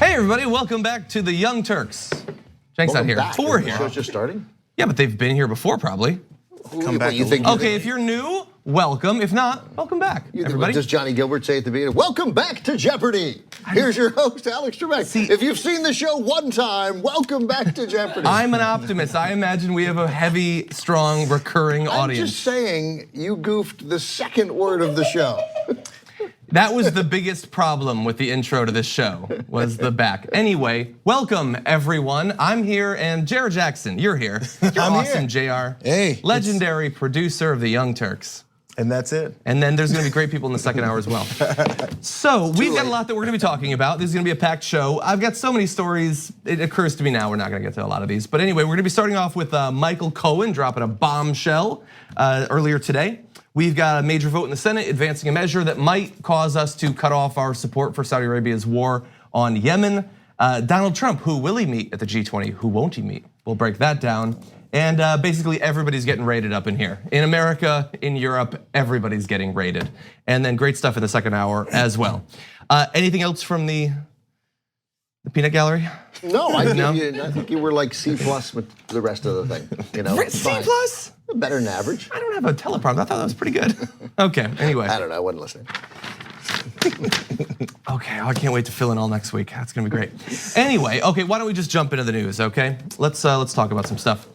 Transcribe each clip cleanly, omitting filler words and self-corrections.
Hey everybody, welcome back to the Young Turks. Jank's not here. We're here. The show's just starting? Yeah, but they've been here before probably. Come back. Okay, if you're new, welcome. If not, welcome back, everybody. Does Johnny Gilbert say at the beginning, welcome back to Jeopardy. Here's your host, Alex Trebek. If you've seen the show one time, welcome back to Jeopardy. I'm an optimist. I imagine we have a heavy, strong, recurring audience. I'm just saying, you goofed the second word of the show. That was the biggest problem with the intro to this show, was the back. Anyway, welcome everyone. I'm here and Jared Jackson, you're here. You're awesome, JR. Hey. Legendary producer of the Young Turks. And that's it. And then there's gonna be great people in the second hour as well. So we've got a lot that we're gonna be talking about. This is gonna be a packed show. I've got so many stories, it occurs to me now we're not gonna get to a lot of these. But anyway, we're gonna be starting off with Michael Cohen dropping a bombshell earlier today. We've got a major vote in the Senate advancing a measure that might cause us to cut off our support for Saudi Arabia's war on Yemen. Donald Trump, who will he meet at the G20? Who won't he meet? We'll break that down. And basically everybody's getting raided up in here. In America, in Europe, everybody's getting raided. And then great stuff in the second hour as well. Anything else from the peanut gallery? No, I think you were like C+ with the rest of the thing. You know, C+? Better than average. I don't have a teleprompter. I thought that was pretty good. Okay, anyway. I don't know, I wasn't listening. Okay, I can't wait to fill in all next week. That's gonna be great. Anyway, okay, why don't we just jump into the news, okay? Let's talk about some stuff.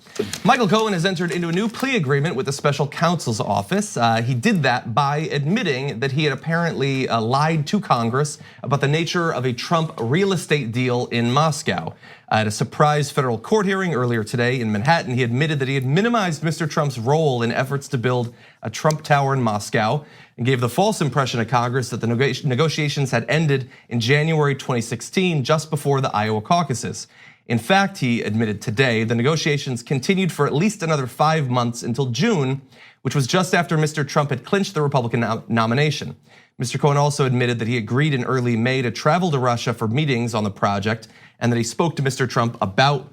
Michael Cohen has entered into a new plea agreement with the special counsel's office. He did that by admitting that he had apparently lied to Congress about the nature of a Trump real estate deal in Moscow. At a surprise federal court hearing earlier today in Manhattan, he admitted that he had minimized Mr. Trump's role in efforts to build a Trump Tower in Moscow and gave the false impression to Congress that the negotiations had ended in January 2016, just before the Iowa caucuses. In fact, he admitted today, the negotiations continued for at least another 5 months until June, which was just after Mr. Trump had clinched the Republican nomination. Mr. Cohen also admitted that he agreed in early May to travel to Russia for meetings on the project, and that he spoke to Mr. Trump about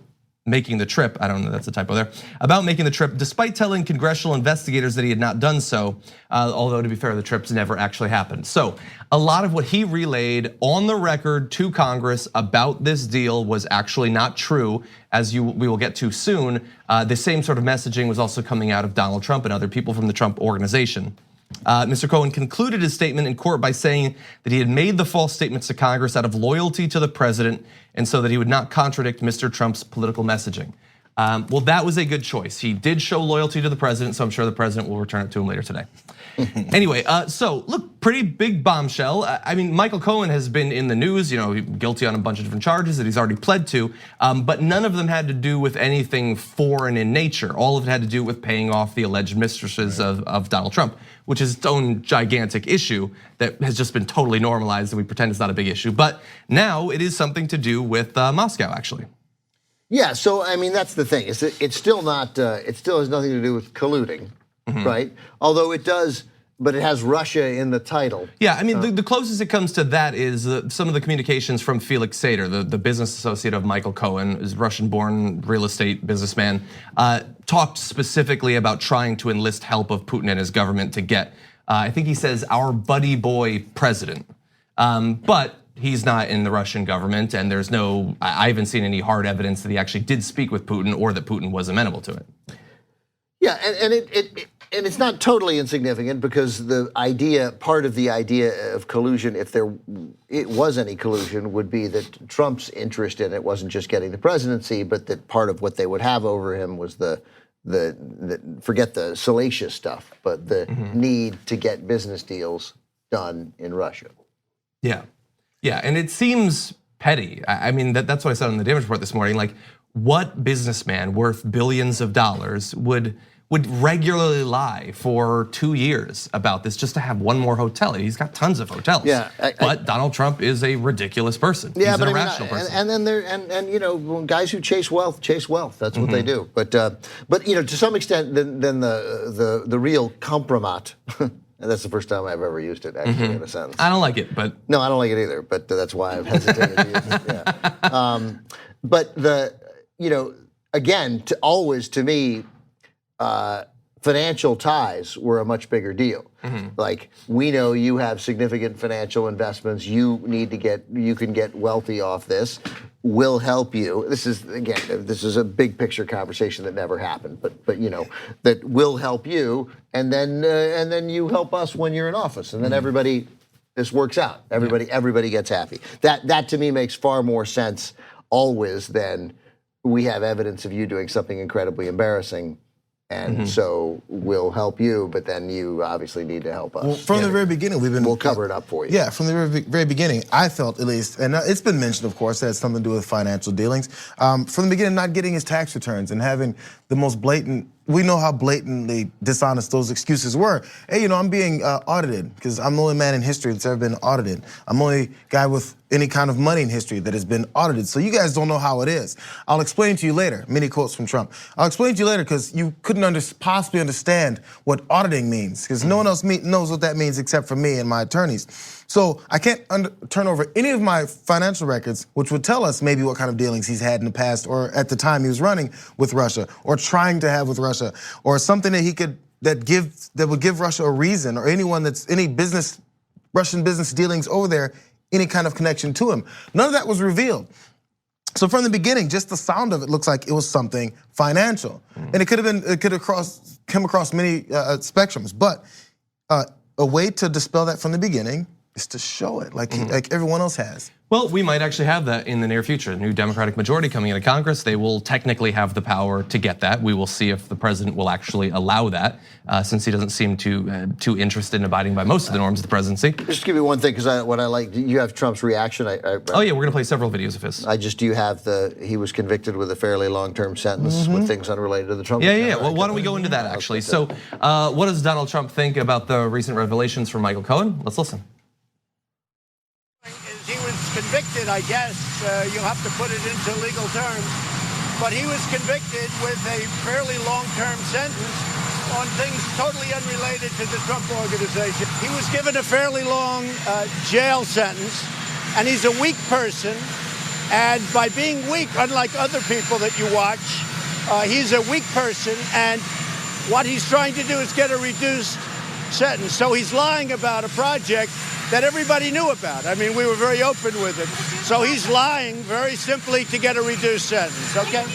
making the trip. I don't know, that's a typo there. About making the trip, despite telling congressional investigators that he had not done so, although to be fair, the trips never actually happened. So a lot of what he relayed on the record to Congress about this deal was actually not true, as we will get to soon. The same sort of messaging was also coming out of Donald Trump and other people from the Trump organization. Mr. Cohen concluded his statement in court by saying that he had made the false statements to Congress out of loyalty to the president and so that he would not contradict Mr. Trump's political messaging. Well, that was a good choice. He did show loyalty to the president, so I'm sure the president will return it to him later today. Anyway, so look, pretty big bombshell. I mean, Michael Cohen has been in the news, guilty on a bunch of different charges that he's already pled to, but none of them had to do with anything foreign in nature. All of it had to do with paying off the alleged mistresses of Donald Trump, which is its own gigantic issue that has just been totally normalized and we pretend it's not a big issue. But now it is something to do with Moscow, actually. Yeah, so I mean, that's the thing. It's still not, it still has nothing to do with colluding, right? Although it does, but it has Russia in the title. Yeah, I mean, the closest it comes to that is some of the communications from Felix Sater, the business associate of Michael Cohen, is Russian-born real estate businessman, talked specifically about trying to enlist help of Putin and his government to get, I think he says, our buddy boy president. But he's not in the Russian government, and there's no, I haven't seen any hard evidence that he actually did speak with Putin or that Putin was amenable to it. Yeah, and it's not totally insignificant because the idea, part of the idea of collusion, if it was any collusion, would be that Trump's interest in it wasn't just getting the presidency, but that part of what they would have over him was the forget the salacious stuff, but the need to get business deals done in Russia. Yeah. Yeah, and it seems petty. I mean, that's what I said on the damage report this morning. Like, what businessman worth billions of dollars would regularly lie for 2 years about this just to have one more hotel? He's got tons of hotels. Yeah, but Donald Trump is a ridiculous person. Yeah, he's but an irrational person. And then there, and guys who chase wealth. That's what they do. But to some extent, then the real compromat. And that's the first time I've ever used it, actually, in a sentence. I don't like it, but no, I don't like it either. But that's why I've hesitated to use it. Yeah. But again, to me, financial ties were a much bigger deal. Like, we know you have significant financial investments. You can get wealthy off this. We'll help you. This is a big picture conversation that never happened, but that will help you, and then you help us when you're in office, and then this works out. Everybody gets happy. That to me makes far more sense always than we have evidence of you doing something incredibly embarrassing, and so we'll help you, but then you obviously need to help us. Well, from the very beginning, we'll cover it up for you. Yeah, from the very beginning, I felt at least, and it's been mentioned, of course, that it's something to do with financial dealings. From the beginning, not getting his tax returns and having the most blatant. We know how blatantly dishonest those excuses were. Hey, I'm being audited because I'm the only man in history that's ever been audited. I'm the only guy with any kind of money in history that has been audited. So you guys don't know how it is. I'll explain to you later. Many quotes from Trump. I'll explain to you later because you couldn't possibly understand what auditing means because no one else knows what that means except for me and my attorneys. So I can't turn over any of my financial records, which would tell us maybe what kind of dealings he's had in the past or at the time he was running with Russia or trying to have with Russia, or something that would give Russia a reason, or anyone that's any Russian business dealings over there, any kind of connection to him. None of that was revealed. So from the beginning, just the sound of it looks like it was something financial, and it could have come across many spectrums. But a way to dispel that from the beginning is to show it like everyone else has. Well, we might actually have that in the near future. The new Democratic majority coming into Congress, they will technically have the power to get that. We will see if the president will actually allow that, since he doesn't seem too interested in abiding by most of the norms of the presidency. Just give me one thing, because what I like, you have Trump's reaction. Oh yeah, we're gonna play several videos of his. Do you have he was convicted with a fairly long-term sentence with things unrelated to the Trump? Yeah. Well, why don't we go into that actually? So, what does Donald Trump think about the recent revelations from Michael Cohen? Let's listen. He was convicted, I guess, you'll have to put it into legal terms, but he was convicted with a fairly long-term sentence on things totally unrelated to the Trump organization. He was given a fairly long jail sentence, and he's a weak person, and by being weak, unlike other people that you watch, he's a weak person, and what he's trying to do is get a reduced sentence. So he's lying about a project that everybody knew about. I mean, we were very open with it. So he's lying very simply to get a reduced sentence, okay?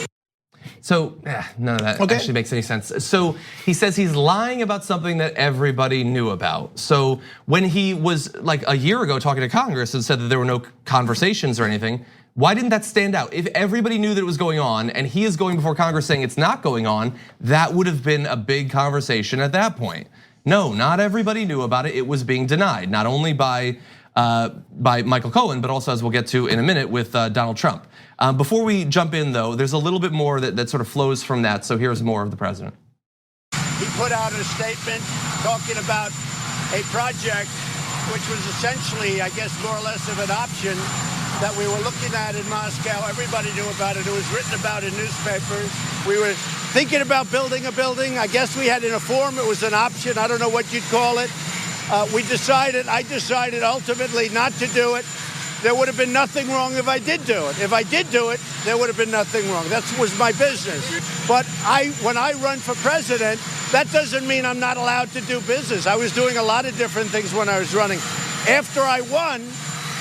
So none of that actually makes any sense. So he says he's lying about something that everybody knew about. So when he was like a year ago talking to Congress and said that there were no conversations or anything, why didn't that stand out? If everybody knew that it was going on and he is going before Congress saying it's not going on, that would have been a big conversation at that point. No, not everybody knew about it. It was being denied, not only by Michael Cohen, but also, as we'll get to in a minute, with Donald Trump. Before we jump in, though, there's a little bit more that sort of flows from that. So here's more of the president. He put out a statement talking about a project which was essentially, I guess, more or less of an option that we were looking at in Moscow. Everybody knew about it. It was written about in newspapers. We were thinking about building a building. I guess we had in a form, it was an option. I don't know what you'd call it. I decided ultimately not to do it. There would have been nothing wrong if I did do it. If I did do it, there would have been nothing wrong. That was my business. But when I run for president, that doesn't mean I'm not allowed to do business. I was doing a lot of different things when I was running. After I won,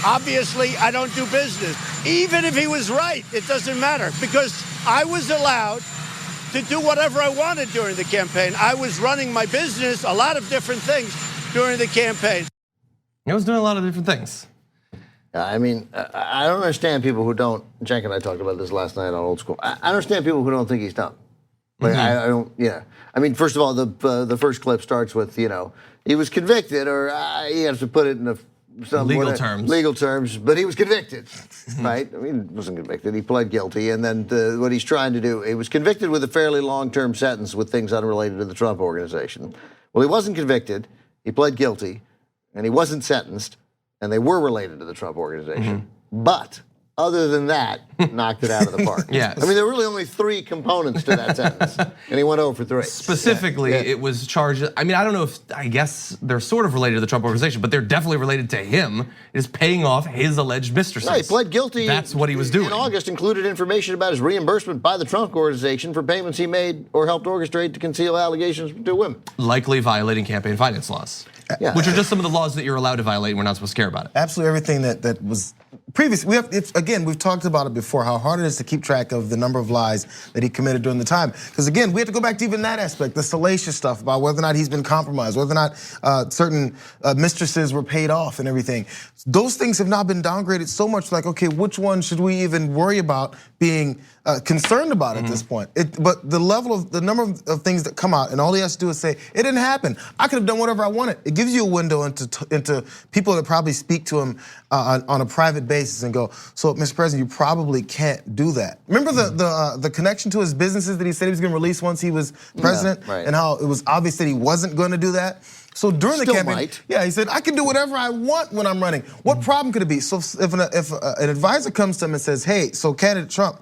obviously I don't do business. Even if he was right, it doesn't matter, because I was allowed to do whatever I wanted during the campaign. I was running my business, a lot of different things during the campaign. I was doing a lot of different things. I mean, I don't understand people who don't. Jack and I talked about this last night on Old School. I understand people who don't think he's dumb. Like, I don't. Yeah. I mean, first of all, the first clip starts with, he was convicted, or you have to put it in some legal terms, but he was convicted, right? I mean, he wasn't convicted. He pled guilty, and then what he's trying to do, he was convicted with a fairly long-term sentence with things unrelated to the Trump organization. Well, he wasn't convicted. He pled guilty, and he wasn't sentenced. And they were related to the Trump organization. But other than that, knocked it out of the park. Yes. I mean, there were really only 3 components to that sentence, and he went over 3. Specifically, it was charged. I mean, I don't know if, I guess they're sort of related to the Trump organization, but they're definitely related to him. It is paying off his alleged mistresses. No, he pled guilty. That's what he was doing. In August, included information about his reimbursement by the Trump organization for payments he made or helped orchestrate to conceal allegations to women. Likely violating campaign finance laws. Yeah. Which are just some of the laws that you're allowed to violate and we're not supposed to care about it. Absolutely everything that was previous. Again, we've talked about it before, how hard it is to keep track of the number of lies that he committed during the time. Because again, we have to go back to even that aspect, the salacious stuff about whether or not he's been compromised, whether or not certain mistresses were paid off and everything. Those things have now been downgraded so much, like, okay, which one should we even worry about being concerned about at this point? But the number of things that come out, and all he has to do is say, it didn't happen. I could have done whatever I wanted. It gives you a window into people that probably speak to him on a private basis and go, so Mr. President, you probably can't do that. Remember the connection to his businesses that he said he was gonna release once he was president? Yeah, right. And how it was obvious that he wasn't gonna do that? So during the campaign, he said, I can do whatever I want when I'm running. What problem could it be? So if an advisor comes to him and says, hey, so candidate Trump,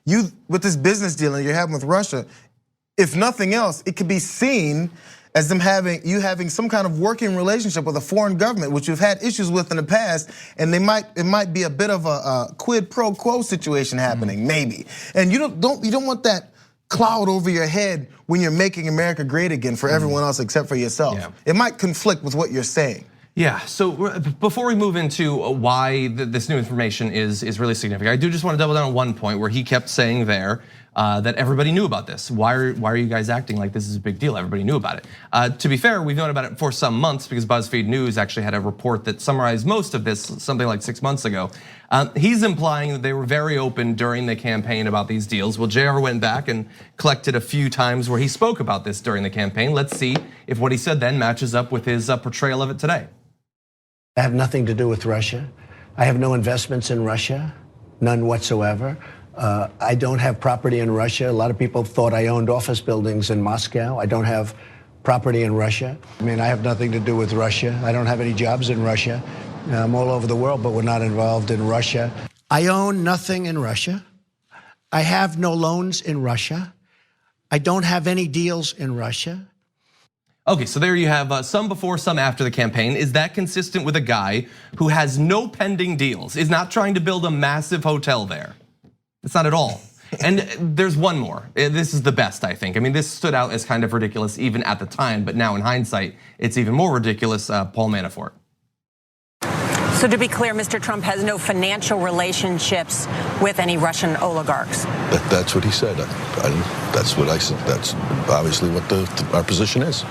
you with this business deal that you're having with Russia, if nothing else, it could be seen as them having some kind of working relationship with a foreign government, which you've had issues with in the past, and it might be a bit of a quid pro quo situation happening, maybe. And you don't want that cloud over your head when you're making America great again for everyone else except for yourself. Yeah. It might conflict with what you're saying. Yeah, so before we move into why this new information is really significant, I do just want to double down on one point where he kept saying there that everybody knew about this. Why are you guys acting like this is a big deal? Everybody knew about it. To be fair, we've known about it for some months because BuzzFeed News actually had a report that summarized most of this something like 6 months ago. He's implying that they were very open during the campaign about these deals. Well, JR went back and collected a few times where he spoke about this during the campaign. Let's see if what he said then matches up with his portrayal of it today. I have nothing to do with Russia. I have no investments in Russia, none whatsoever. I don't have property in Russia. A lot of people thought I owned office buildings in Moscow. I don't have property in Russia. I mean, I have nothing to do with Russia. I don't have any jobs in Russia. I'm all over the world, but we're not involved in Russia. I own nothing in Russia. I have no loans in Russia. I don't have any deals in Russia. Okay, so there you have some before, some after the campaign. Is that consistent with a guy who has no pending deals, is not trying to build a massive hotel there? It's not at all. And there's one more. This is the best, I think. I mean, this stood out as kind of ridiculous even at the time, but now in hindsight, it's even more ridiculous. Paul Manafort. So to be clear, Mr. Trump has no financial relationships with any Russian oligarchs. That's what he said. That's what I said. That's obviously what our position is.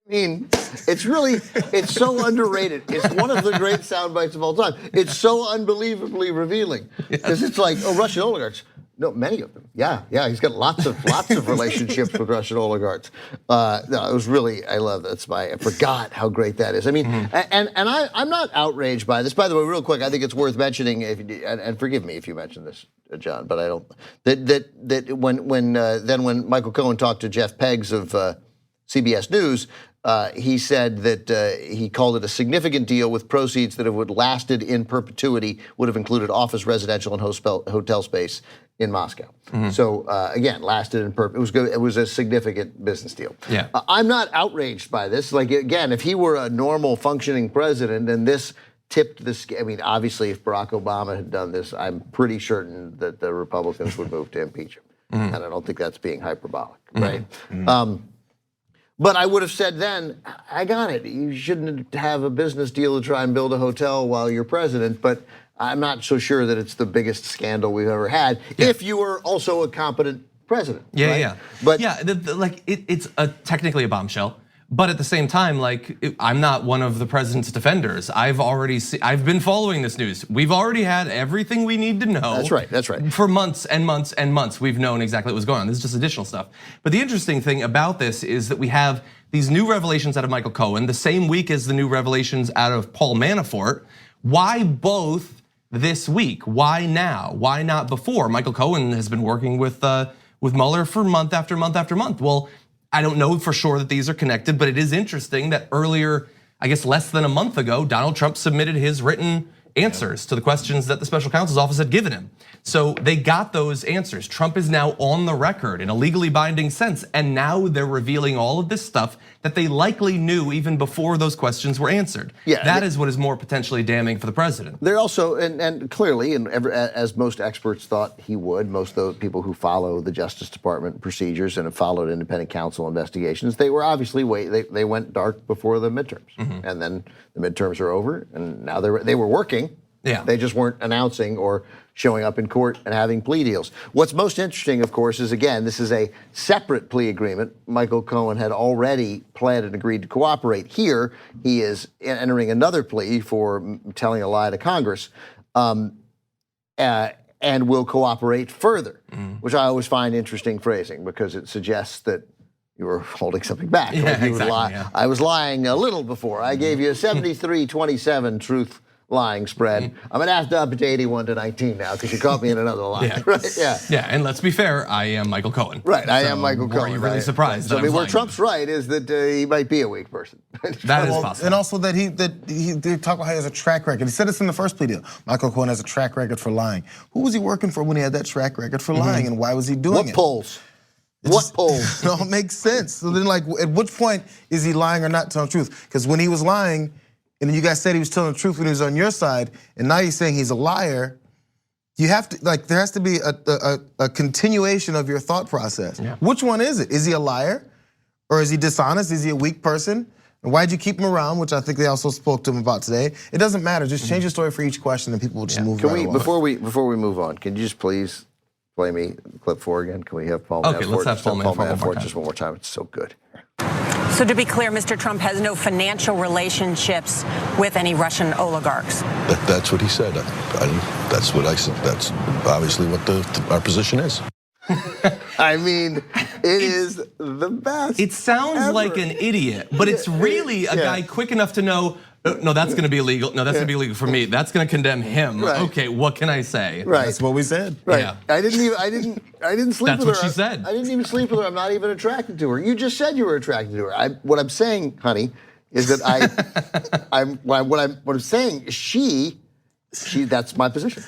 I mean, it's so underrated. It's one of the great sound bites of all time. It's so unbelievably revealing because it's like, oh, Russian oligarchs. No, many of them. Yeah, he's got lots of relationships with Russian oligarchs. No, it was really, I love that. I forgot how great that is. I mean, and I'm not outraged by this. By the way, real quick, I think it's worth mentioning. And forgive me if you mentioned this, John, but I don't. That when Michael Cohen talked to Jeff Peggs of CBS News. He said that he called it a significant deal with proceeds that would lasted in perpetuity, would have included office, residential, and hotel space in Moscow. So again, lasted in perpetuity. It was a significant business deal. Yeah. I'm not outraged by this. Like again, if he were a normal functioning president and this tipped the scale, I mean, obviously, if Barack Obama had done this, I'm pretty certain that the Republicans would move to impeach him, and I don't think that's being hyperbolic, right? But I would have said then, I got it. You shouldn't have a business deal to try and build a hotel while you're president, but I'm not so sure that it's the biggest scandal we've ever had if you were also a competent president. Yeah, right? yeah. But it's technically a bombshell. But at the same time, I'm not one of the president's defenders. I've been following this news. We've already had everything we need to know. That's right. For months and months and months, we've known exactly what was going on. This is just additional stuff. But the interesting thing about this is that we have these new revelations out of Michael Cohen, the same week as the new revelations out of Paul Manafort. Why both this week? Why now? Why not before? Michael Cohen has been working with Mueller for month after month after month. Well, I don't know for sure that these are connected, but it is interesting that earlier, I guess less than a month ago, Donald Trump submitted his written answers to the questions that the special counsel's office had given him. So they got those answers. Trump is now on the record in a legally binding sense, and now they're revealing all of this stuff that they likely knew even before those questions were answered. Yeah, that is what is more potentially damning for the president. They're also, and clearly, as most experts thought he would, most of those people who follow the Justice Department procedures and have followed independent counsel investigations, they were obviously they went dark before the midterms, and then the midterms are over, and now they were working. Yeah. They just weren't announcing or showing up in court and having plea deals. What's most interesting, of course, is again, this is a separate plea agreement. Michael Cohen had already pled and agreed to cooperate. Here, he is entering another plea for telling a lie to Congress, and will cooperate further, which I always find interesting phrasing because it suggests that you were holding something back. Yeah, Like you would exactly, lie. yeah. I was lying a little before. I gave you a 73-27 truth lying spread. I'm gonna have to up it to 81-19 now because you caught me in another lie. Yeah. Right? Yeah. Yeah, and let's be fair, I am Michael Cohen. Right, I So am Michael Cohen. Are you really surprised? So, that I mean, I'm where lying? Trump's right is that he might be a weak person. That is possible. And also that they talk about how he has a track record. He said this in the first plea deal. Michael Cohen has a track record for lying. Who was he working for when he had that track record for lying, and why was he doing What it? polls? What polls? It don't make sense. So then, like, at which point is he lying or not telling the truth? Because when he was lying, and then you guys said he was telling the truth when he was on your side, and now you're saying he's a liar. You have to, like, there has to be a continuation of your thought process. Yeah. Which one is it? Is he a liar? Or is he dishonest? Is he a weak person? And why'd you keep him around, which I think they also spoke to him about today? It doesn't matter, just change the story for each question and people will just move Can right we along. before we move on? Can you just please play me clip 4 again? Can we have Paul? Okay, Manafort? let's have Just Paul Manafort just one more time. It's so good. So to be clear, Mr. Trump has no financial relationships with any Russian oligarchs. That's what he said. That's what I said. That's obviously what our position is. I mean, it is the best. It sounds ever. like an idiot, but it's really a guy quick enough to know, no, that's gonna be illegal. No, that's gonna be illegal for me. That's gonna condemn him. Right. Okay, what can I say? Right. That's what we said. Right. Yeah. I didn't sleep That's with what her. she said. I didn't even sleep with her. I'm not even attracted to her. You just said you were attracted to her. What I'm saying, honey, is that what I'm saying, she, that's my position.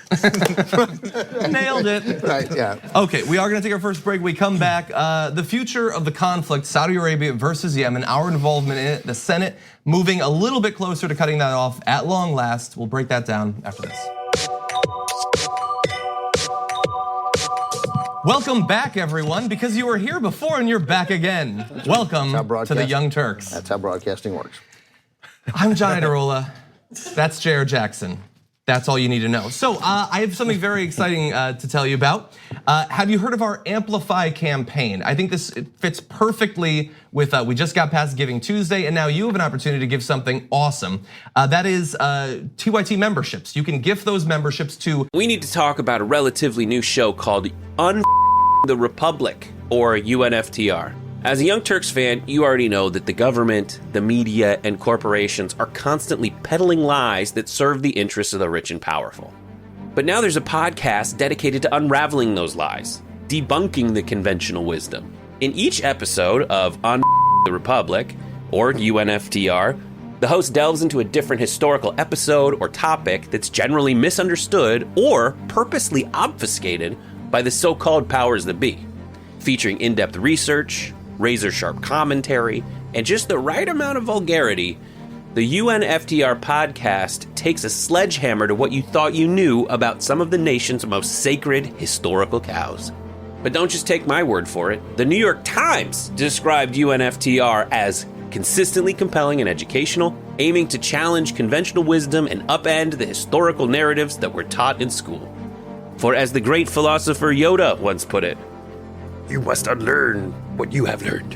Nailed it. Right, yeah. Okay, we are gonna take our first break. We come back. The future of the conflict, Saudi Arabia versus Yemen, our involvement in it, the Senate moving a little bit closer to cutting that off at long last. We'll break that down after this. Welcome back, everyone, because you were here before and you're back again. Welcome to the Young Turks. That's how broadcasting works. I'm John Iadarola. That's J.R. Jackson. That's all you need to know. So I have something very exciting to tell you about. Have you heard of our Amplify campaign? I think this fits perfectly with, we just got past Giving Tuesday, and now you have an opportunity to give something awesome. That is TYT memberships. You can gift those memberships to. We need to talk about a relatively new show called the Republic, or UNFTR. As a Young Turks fan, you already know that the government, the media, and corporations are constantly peddling lies that serve the interests of the rich and powerful. But now there's a podcast dedicated to unraveling those lies, debunking the conventional wisdom. In each episode of On the Republic, or UNFTR, the host delves into a different historical episode or topic that's generally misunderstood or purposely obfuscated by the so-called powers that be, featuring in-depth research, razor-sharp commentary, and just the right amount of vulgarity. The UNFTR podcast takes a sledgehammer to what you thought you knew about some of the nation's most sacred historical cows. But don't just take my word for it. The New York Times described UNFTR as consistently compelling and educational, aiming to challenge conventional wisdom and upend the historical narratives that were taught in school. For as the great philosopher Yoda once put it, you must unlearn what you have learned.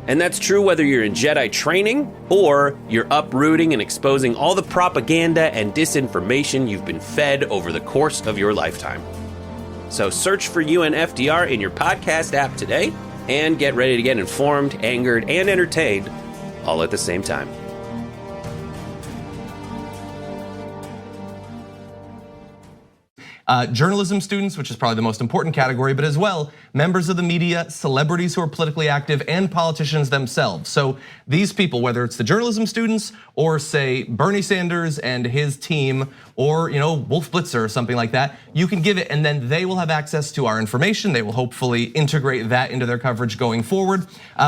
And that's true whether you're in Jedi training or you're uprooting and exposing all the propaganda and disinformation you've been fed over the course of your lifetime. So search for UNFTR in your podcast app today and get ready to get informed, angered, and entertained all at the same time. journalism students, which is probably the most important category, but as well, members of the media, celebrities who are politically active, and politicians themselves. So these people, whether it's the journalism students or say Bernie Sanders and his team, or Wolf Blitzer or something like that, you can give it and then they will have access to our information. They will hopefully integrate that into their coverage going forward.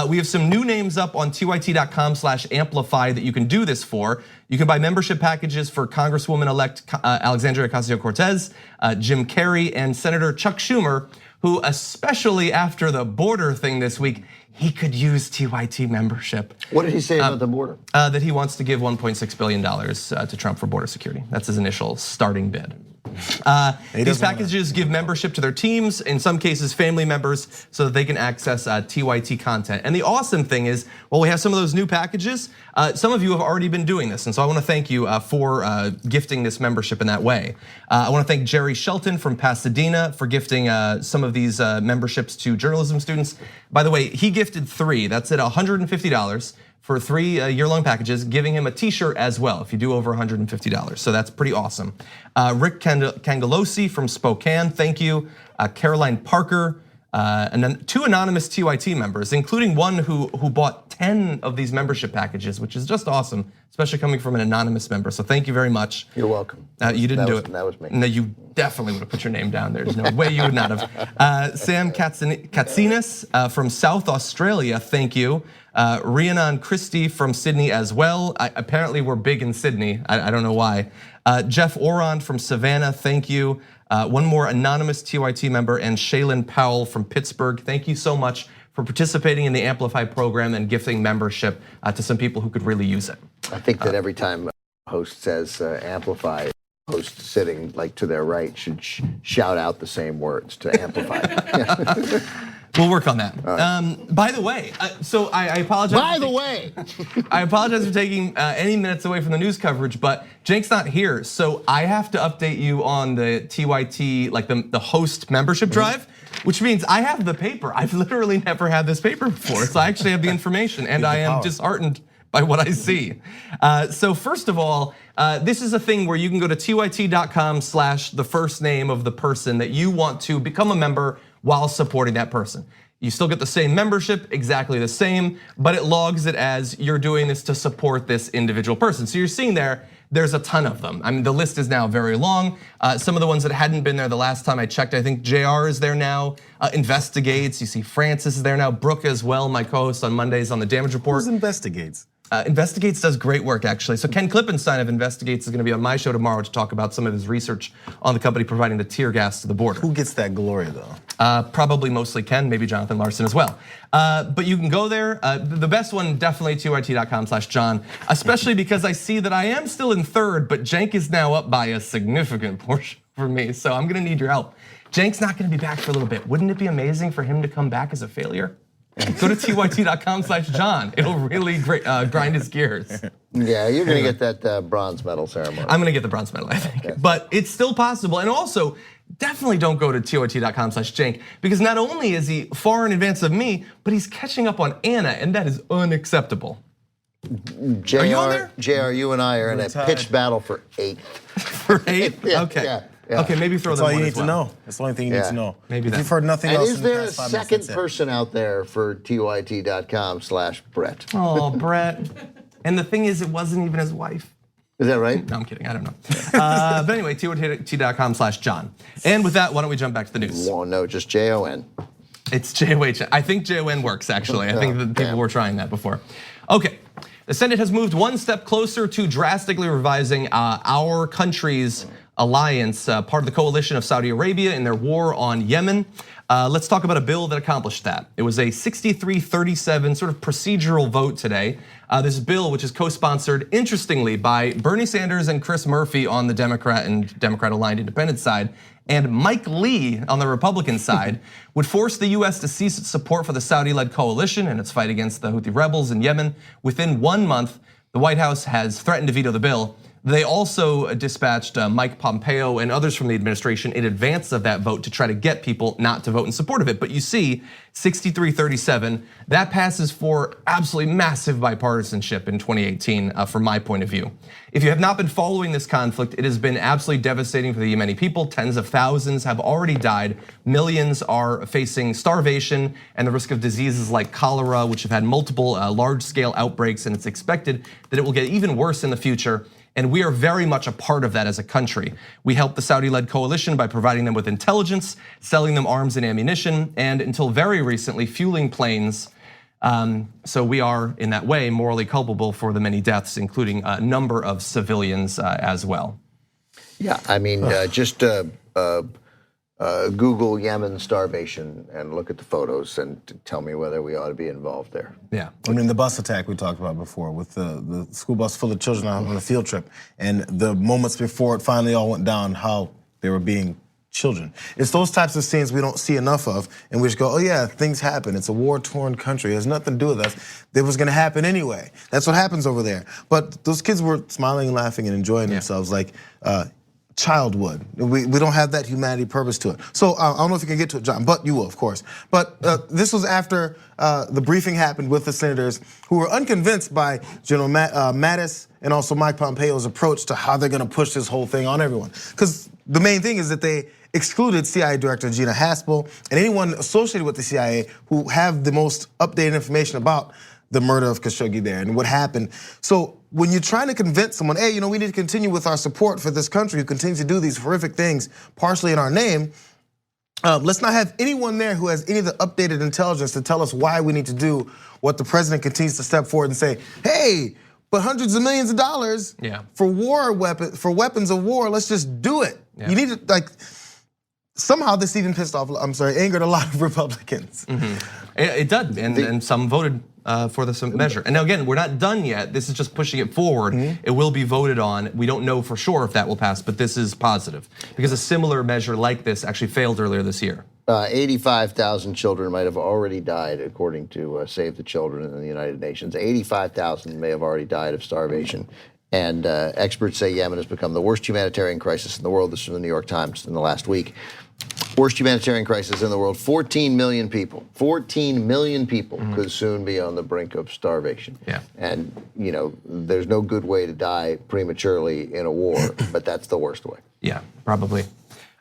We have some new names up on tyt.com/amplify that you can do this for. You can buy membership packages for Congresswoman-elect Alexandria Ocasio-Cortez, Jim Carrey, and Senator Chuck Schumer, who especially after the border thing this week, he could use TYT membership. What did he say about the border? That he wants to give $1.6 billion to Trump for border security. That's his initial starting bid. These packages give membership to their teams, in some cases family members, so that they can access TYT content. And the awesome thing is, well, we have some of those new packages. Some of you have already been doing this, and so I want to thank you for gifting this membership in that way. I want to thank Jerry Shelton from Pasadena for gifting some of these memberships to journalism students. By the way, he gifted 3. That's at $150. For 3 year-long packages, giving him a t-shirt as well if you do over $150. So that's pretty awesome. Rick Cangalosi from Spokane, thank you. Caroline Parker, and then 2 anonymous TYT members, including one who bought 10 of these membership packages, which is just awesome, especially coming from an anonymous member. So thank you very much. You're welcome. You didn't do it. That was me. No, you definitely would have put your name down there. There's no way you would not have. Sam Katsinas from South Australia, thank you. Rhiannon Christie from Sydney as well. Apparently we're big in Sydney, I don't know why. Jeff Oron from Savannah, thank you. One more anonymous TYT member, and Shaylin Powell from Pittsburgh. Thank you so much for participating in the Amplify program and gifting membership to some people who could really use it. I think that every time a host says Amplify, host sitting like to their right should shout out the same words to amplify. We'll work on that. By the way, so I apologize. By the way, I apologize for taking any minutes away from the news coverage, but Jake's not here, so I have to update you on the TYT, like the host membership drive, which means I have the paper. I've literally never had this paper before, so I actually have the information, and I am disheartened by what I see. So first of all, this is a thing where you can go to tyt.com/ the first name of the person that you want to become a member while supporting that person. You still get the same membership, exactly the same, but it logs it as you're doing this to support this individual person. So you're seeing there's a ton of them. I mean, the list is now very long. Some of the ones that hadn't been there the last time I checked, I think JR is there now, Investigates, you see Francis is there now, Brooke as well, my co-host on Mondays on the Damage Report. Who's Investigates? Investigates does great work, actually. So Ken Klippenstein of Investigates is going to be on my show tomorrow to talk about some of his research on the company providing the tear gas to the border. Who gets that glory, though? Probably mostly Ken, maybe Jonathan Larson as well. But you can go there. The best one, definitely tyt.com/John, especially because I see that I am still in 3rd, but Cenk is now up by a significant portion for me. So I'm going to need your help. Cenk's not going to be back for a little bit. Wouldn't it be amazing for him to come back as a failure? Go to tyt.com/John. It'll really grind his gears. Yeah, you're gonna get that bronze medal ceremony. I'm gonna get the bronze medal, I think. Yes. But it's still possible. And also, definitely don't go to tyt.com/Cenk, because not only is he far in advance of me, but he's catching up on Anna, and that is unacceptable. JR, are you on there? JR, you and I are in a pitched battle for 8th. For 8th? Yeah, okay. Yeah. Okay, maybe throw That's them all one you as need to know. That's the only thing you need to know. Maybe if that. you've heard nothing And else. is there a second person out there for tyt.com/Brett? Oh, Brett. And the thing is, it wasn't even his wife. Is that right? No, I'm kidding. I don't know. But anyway, tyt.com/John. And with that, why don't we jump back to the news? Well, no, just JON. It's JOH. I think JON works, actually. I think that people were trying that before. Okay, the Senate has moved one step closer to drastically revising our country's alliance, part of the coalition of Saudi Arabia in their war on Yemen. Let's talk about a bill that accomplished that. It was a 63-37 sort of procedural vote today. This bill, which is co-sponsored, interestingly, by Bernie Sanders and Chris Murphy on the Democrat and Democrat-aligned independent side, and Mike Lee on the Republican side, would force the US to cease its support for the Saudi-led coalition and its fight against the Houthi rebels in Yemen. Within 1 month, the White House has threatened to veto the bill. They also dispatched Mike Pompeo and others from the administration in advance of that vote to try to get people not to vote in support of it. But you see, 63-37, that passes for absolutely massive bipartisanship in 2018 from my point of view. If you have not been following this conflict, it has been absolutely devastating for the Yemeni people. Tens of thousands have already died. Millions are facing starvation and the risk of diseases like cholera, which have had multiple large-scale outbreaks, and it's expected that it will get even worse in the future. And we are very much a part of that as a country. We helped the Saudi-led coalition by providing them with intelligence, selling them arms and ammunition, and until very recently, fueling planes. So we are, in that way, morally culpable for the many deaths, including a number of civilians as well. Yeah, I mean, just Google Yemen starvation and look at the photos and tell me whether we ought to be involved there. Yeah, I mean the bus attack we talked about before with the school bus full of children on a field trip, and the moments before it finally all went down, how they were being children. It's those types of scenes we don't see enough of, and we just go, oh yeah, things happen. It's a war-torn country. It has nothing to do with us. It was gonna happen anyway. That's what happens over there. But those kids were smiling and laughing and enjoying themselves like child would. We don't have that humanity purpose to it. So I don't know if you can get to it, John, but you will, of course. But this was after the briefing happened with the senators who were unconvinced by General Mattis and also Mike Pompeo's approach to how they're gonna push this whole thing on everyone. Because the main thing is that they excluded CIA Director Gina Haspel and anyone associated with the CIA who have the most updated information about the murder of Khashoggi there and what happened. So when you're trying to convince someone, hey, you know, we need to continue with our support for this country who continues to do these horrific things partially in our name, let's not have anyone there who has any of the updated intelligence to tell us why we need to do what the president continues to step forward and say, hey, but hundreds of millions of dollars for weapons of war, let's just do it. You need to, like, somehow this even angered a lot of Republicans. It did, and some voted for this measure. And now again, we're not done yet. This is just pushing it forward. It will be voted on. We don't know for sure if that will pass, but this is positive because a similar measure like this actually failed earlier this year. 85,000 children might have already died, according to Save the Children in the United Nations. 85,000 may have already died of starvation. And experts say Yemen has become the worst humanitarian crisis in the world. This is from the New York Times in the last week. Worst humanitarian crisis in the world. 14 million people. 14 million people could soon be on the brink of starvation. And you know, there's no good way to die prematurely in a war, but that's the worst way. Yeah, probably.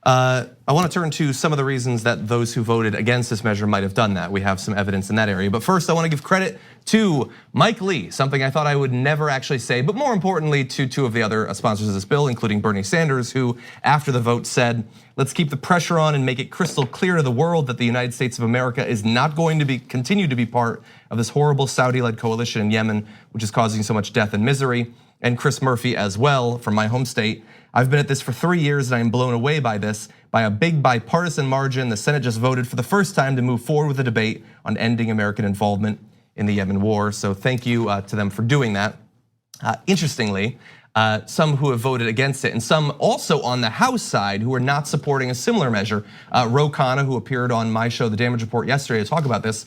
I want to turn to some of the reasons that those who voted against this measure might have done that. We have some evidence in that area. But first, I want to give credit to Mike Lee, something I thought I would never actually say, but more importantly to two of the other sponsors of this bill, including Bernie Sanders, who after the vote said, let's keep the pressure on and make it crystal clear to the world that the United States of America is not going to continue to be part of this horrible Saudi-led coalition in Yemen, which is causing so much death and misery. And Chris Murphy as well, from my home state. I've been at this for 3 years and I am blown away by this. By a big bipartisan margin, the Senate just voted for the first time to move forward with a debate on ending American involvement in the Yemen war. So thank you to them for doing that. Interestingly, some who have voted against it and some also on the House side who are not supporting a similar measure. Ro Khanna, who appeared on my show, The Damage Report, yesterday to talk about this,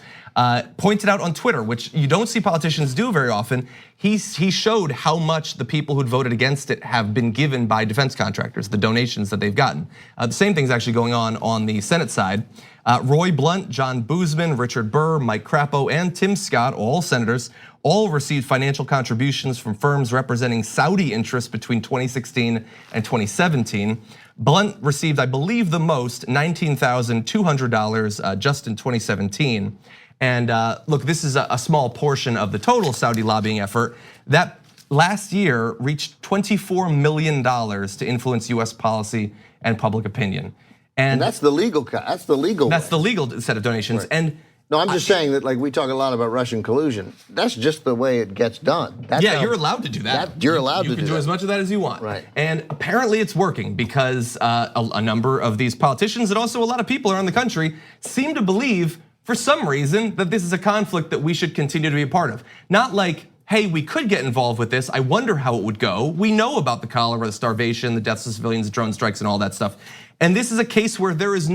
pointed out on Twitter, which you don't see politicians do very often, he showed how much the people who'd voted against it have been given by defense contractors, the donations that they've gotten. The same thing's actually going on the Senate side. Roy Blunt, John Boozman, Richard Burr, Mike Crapo, and Tim Scott, all senators, all received financial contributions from firms representing Saudi interests between 2016 and 2017. Blunt received, I believe, the most, $19,200 just in 2017. And look, this is a small portion of the total Saudi lobbying effort. That last year reached $24 million to influence US policy and public opinion. And that's the legal. That's the legal. That's the legal set of donations. Right. And no, I'm just saying that, like, we talk a lot about Russian collusion. That's just the way it gets done. That's you're allowed to do that. You're allowed to do that. You can do as much of that as you want. Right. And apparently it's working because a number of these politicians and also a lot of people around the country seem to believe, for some reason, that this is a conflict that we should continue to be a part of. Not like, hey, we could get involved with this. I wonder how it would go. We know about the cholera, the starvation, the deaths of civilians, drone strikes, and all that stuff. And this is a case where there's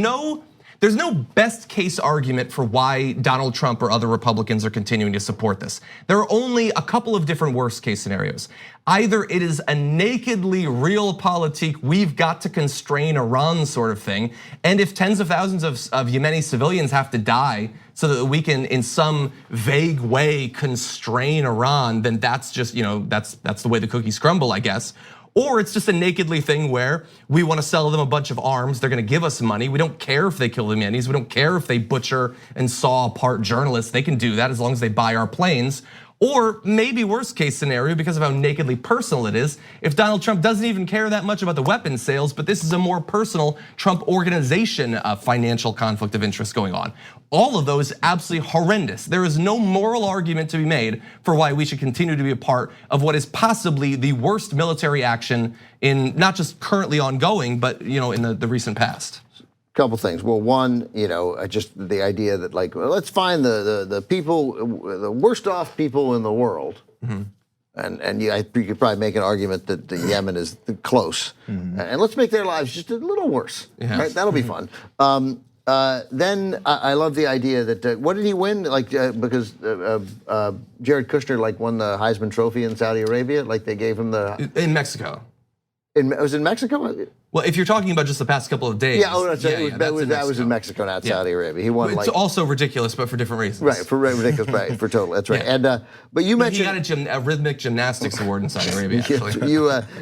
there's no best case argument for why Donald Trump or other Republicans are continuing to support this. There are only a couple of different worst case scenarios. Either it is a nakedly realpolitik, we've got to constrain Iran sort of thing, and if tens of thousands of Yemeni civilians have to die so that we can, in some vague way, constrain Iran, then that's just, that's the way the cookies crumble, I guess. Or it's just a nakedly thing where we want to sell them a bunch of arms, they're gonna give us money. We don't care if they kill the Yemenis, we don't care if they butcher and saw apart journalists, they can do that as long as they buy our planes. Or maybe worst case scenario, because of how nakedly personal it is, if Donald Trump doesn't even care that much about the weapons sales, but this is a more personal Trump organization financial conflict of interest going on. All of those absolutely horrendous. There is no moral argument to be made for why we should continue to be a part of what is possibly the worst military action in not just currently ongoing, but in the recent past. Couple things. Well, one, just the idea that let's find the people, the worst off people in the world, and you could probably make an argument that Yemen is close, and let's make their lives just a little worse. Yeah. Right? That'll be fun. Then I love the idea that what did he win? Because Jared Kushner won the Heisman Trophy in Saudi Arabia. They gave him in Mexico. It was in Mexico. Well, if you're talking about just the past couple of days, that was in Mexico, not Saudi Arabia. He won. It's also ridiculous, but for different reasons. Right, for ridiculous, right, for total. That's right. And but you mentioned he got a rhythmic gymnastics award in Saudi Arabia. Actually,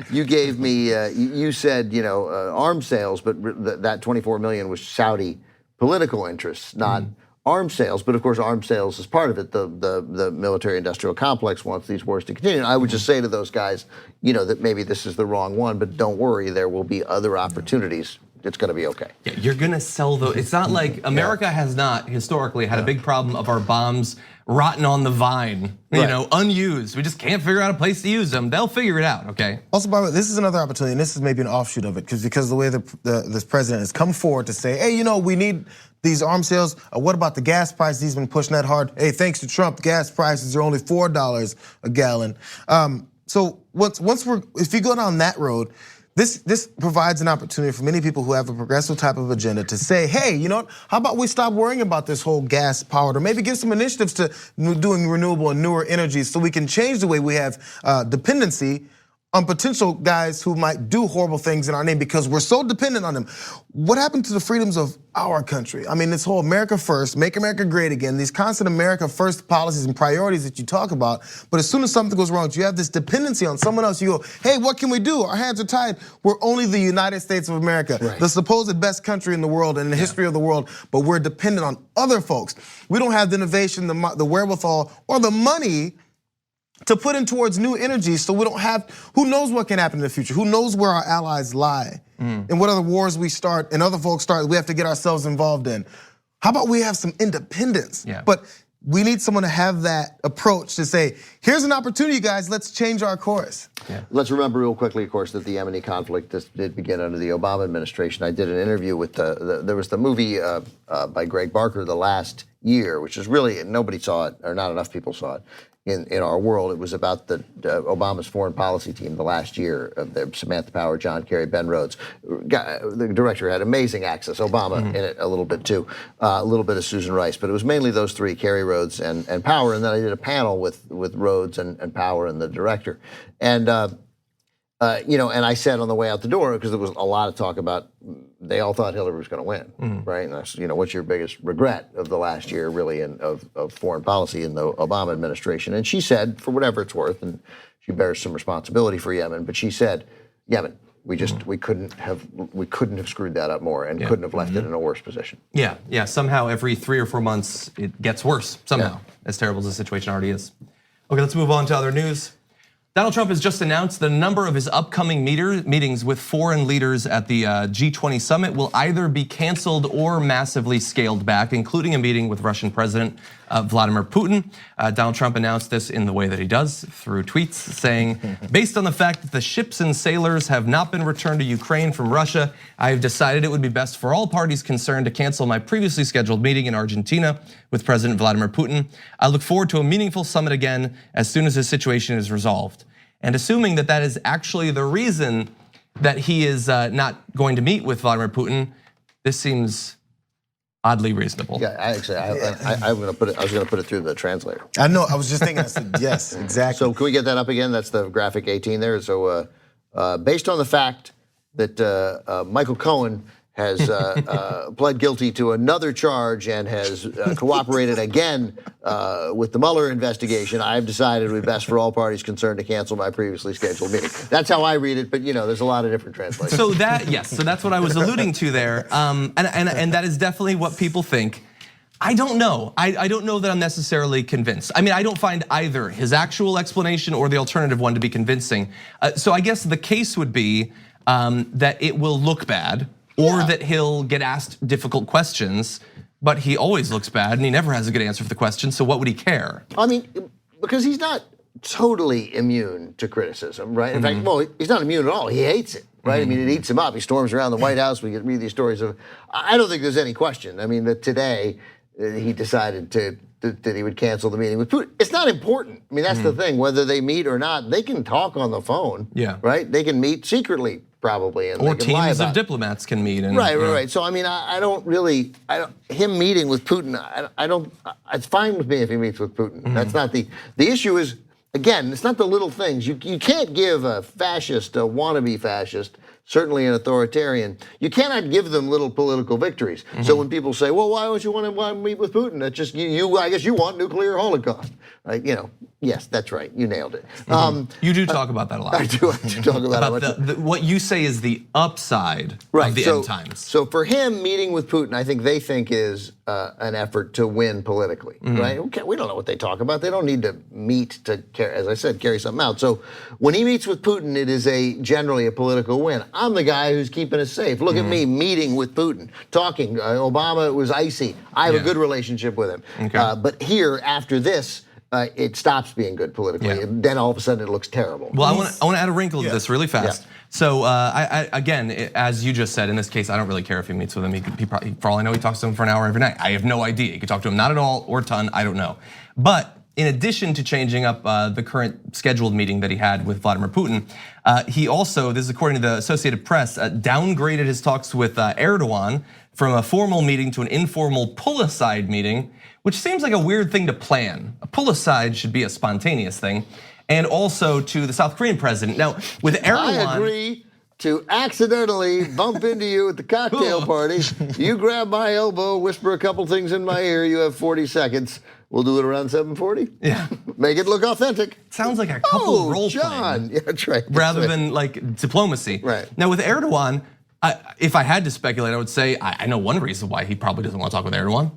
you gave me you said arms sales, but that 24 million was Saudi political interests, not arms sales. But of course, arms sales is part of it. The military-industrial complex wants these wars to continue. And I would just say to those guys, that maybe this is the wrong one, but don't worry, there will be other opportunities. It's going to be okay. Yeah, you're going to sell those. It's not like America has not historically had a big problem of our bombs rotting on the vine, unused. We just can't figure out a place to use them. They'll figure it out, okay? Also, by the way, this is another opportunity, and this is maybe an offshoot of it, because the way this president has come forward to say, hey, we need these arms sales. What about the gas prices? He's been pushing that hard. Hey, thanks to Trump, gas prices are only $4 a gallon. So if you go down that road, this provides an opportunity for many people who have a progressive type of agenda to say, hey, how about we stop worrying about this whole gas powered, or maybe give some initiatives to doing renewable and newer energies so we can change the way we have dependency on potential guys who might do horrible things in our name because we're so dependent on them. What happened to the freedoms of our country? I mean, this whole America first, make America great again, these constant America first policies and priorities that you talk about, but as soon as something goes wrong, you have this dependency on someone else. You go, hey, what can we do? Our hands are tied. We're only the United States of America, the supposed best country in the world and in the history of the world, but we're dependent on other folks. We don't have the innovation, the wherewithal, or the money to put in towards new energy, so we don't have, who knows what can happen in the future? Who knows where our allies lie? And what other wars we start and other folks start, we have to get ourselves involved in. How about we have some independence? But we need someone to have that approach to say, here's an opportunity, guys, let's change our course. Let's remember real quickly, of course, that the Yemeni conflict did begin under the Obama administration. I did an interview with there was the movie by Greg Barker, The Last Year, which is really, nobody saw it, or not enough people saw it. In our world, it was about Obama's foreign policy team the last year of Samantha Power, John Kerry, Ben Rhodes. The director had amazing access. Obama in it a little bit too, a little bit of Susan Rice, but it was mainly those three: Kerry, Rhodes, and Power. And then I did a panel with Rhodes and Power and the director. And and I said on the way out the door, because there was a lot of talk about, they all thought Hillary was going to win, right? And I said, what's your biggest regret of the last year, really, of foreign policy in the Obama administration? And she said, for whatever it's worth, and she bears some responsibility for Yemen, but she said, Yemen, we couldn't have screwed that up more and couldn't have left it in a worse position. Yeah. Somehow every 3 or 4 months it gets worse. Somehow, as terrible as the situation already is. Okay, let's move on to other news. Donald Trump has just announced the number of his upcoming meetings with foreign leaders at the G20 summit will either be canceled or massively scaled back, including a meeting with Russian President Vladimir Putin. Donald Trump announced this in the way that he does, through tweets, saying, based on the fact that the ships and sailors have not been returned to Ukraine from Russia, I have decided it would be best for all parties concerned to cancel my previously scheduled meeting in Argentina with President Vladimir Putin. I look forward to a meaningful summit again as soon as this situation is resolved. And assuming that that is actually the reason that he is not going to meet with Vladimir Putin, this seems oddly reasonable. Yeah, actually, I was going to put it through the translator. I know. I was just thinking. I said yes, exactly. So can we get that up again? That's the graphic 18 there. So based on the fact that Michael Cohen has pled guilty to another charge and has cooperated again with the Mueller investigation, I've decided it would be best for all parties concerned to cancel my previously scheduled meeting. That's how I read it, but there's a lot of different translations. So that's what I was alluding to there, and that is definitely what people think. I don't know. I don't know that I'm necessarily convinced. I mean, I don't find either his actual explanation or the alternative one to be convincing. So I guess the case would be that it will look bad, or that he'll get asked difficult questions, but he always looks bad and he never has a good answer for the question, so what would he care? I mean, because he's not totally immune to criticism, right? In fact, well, he's not immune at all. He hates it, right? I mean, it eats him up. He storms around the White House. We read these stories of, I don't think there's any question. I mean, that today he decided that he would cancel the meeting with Putin. It's not important. I mean, that's the thing. Whether they meet or not, they can talk on the phone, right? They can meet secretly, probably, and or they can lie teams about of diplomats can meet. And, right. So I mean, I don't really, him meeting with Putin, I don't. It's fine with me if he meets with Putin. That's not the issue. Is again, it's not the little things. You can't give a fascist, a wannabe fascist, certainly an authoritarian, you cannot give them little political victories. So when people say, well, why would you want to meet with Putin? That's just you. I guess you want nuclear holocaust, right? Yes, that's right. You nailed it. You do talk about that a lot. I do talk about it. What you say is the upside of the end times. So for him, meeting with Putin, I think they think is an effort to win politically, right? Okay, we don't know what they talk about. They don't need to meet to, as I said, carry something out. So when he meets with Putin, it is generally a political win. I'm the guy who's keeping us safe. Look at me meeting with Putin, talking. Obama was icy. I have a good relationship with him. Okay. But here, after this, it stops being good politically. Yeah. Then all of a sudden it looks terrible. Well, I want to add a wrinkle to this really fast. Yeah. So again, as you just said, in this case, I don't really care if he meets with him. He probably, for all I know, he talks to him for an hour every night. I have no idea. He could talk to him not at all or a ton. I don't know. But in addition to changing up the current scheduled meeting that he had with Vladimir Putin, he also, this is according to the Associated Press, downgraded his talks with Erdogan from a formal meeting to an informal pull-aside meeting, which seems like a weird thing to plan. A pull-aside should be a spontaneous thing. And also to the South Korean president. Now, with Erdogan— I agree to accidentally bump into you at the cocktail party. You grab my elbow, whisper a couple things in my ear, you have 40 seconds. We'll do it around 7:40. Yeah. Make it look authentic. Sounds like a couple role John. playing. Yeah, that's right. Rather than like diplomacy. Right. Now with Erdogan, if I had to speculate, I would say I know one reason why he probably doesn't want to talk with Erdogan.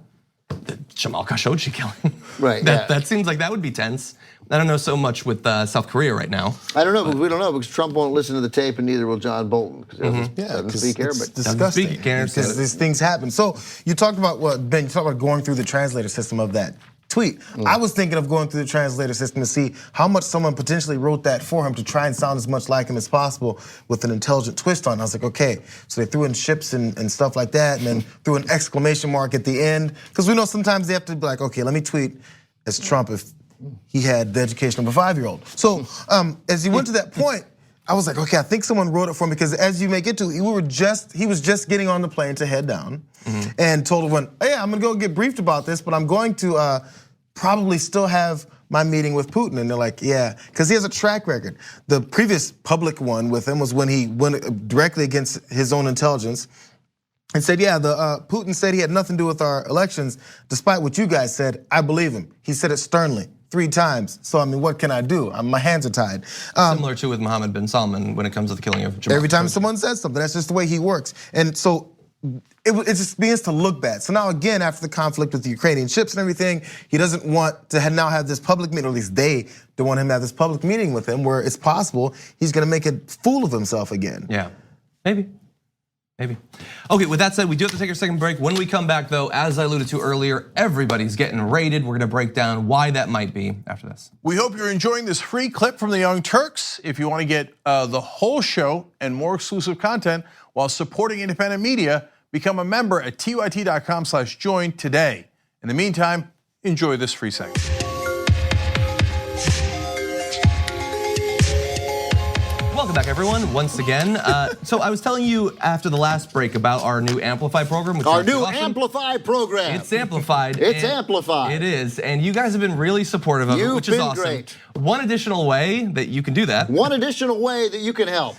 The Jamal Khashoggi killing. Right. That seems like that would be tense. I don't know so much with South Korea right now. I don't know, because we don't know, because Trump won't listen to the tape, and neither will John Bolton, because he doesn't speak Arabic. It's disgusting because these things happen. So you talked about Ben. You talked about going through the translator system of that tweet. I was thinking of going through the translator system to see how much someone potentially wrote that for him to try and sound as much like him as possible with an intelligent twist on it. I was like, okay, so they threw in ships and stuff like that, and then threw an exclamation mark at the end, because we know sometimes they have to be like, okay, let me tweet as Trump if he had the education of a 5-year-old. So as he went to that point, I was like, okay, I think someone wrote it for him, because as you may get to, he was just getting on the plane to head down, and told everyone, hey, I'm gonna go get briefed about this, but I'm going to probably still have my meeting with Putin. And they're like, yeah, because he has a track record. The previous public one with him was when he went directly against his own intelligence and said, yeah, Putin said he had nothing to do with our elections, despite what you guys said. I believe him. He said it sternly 3 times. So I mean, what can I do? My hands are tied. Similar to with Mohammed bin Salman when it comes to the killing of Jamal. Every time someone says something, that's just the way he works. And so it just begins to look bad. So now again, after the conflict with the Ukrainian ships and everything, he doesn't want to now have this public meeting, or at least they don't want him to have this public meeting with him, where it's possible he's gonna make a fool of himself again. Yeah, maybe. Okay, with that said, we do have to take our second break. When we come back though, as I alluded to earlier, everybody's getting raided. We're gonna break down why that might be after this. We hope you're enjoying this free clip from the Young Turks. If you wanna get the whole show and more exclusive content while supporting independent media, become a member at tyt.com/join today. In the meantime, enjoy this free segment. Welcome back, everyone, once again. So I was telling you after the last break about our new Amplify program. Which Our is new awesome. Amplify program. It's amplified. It's amplified. It is, and you guys have been really supportive of it, which is awesome. Great. One additional way that you can do that. One additional way that you can help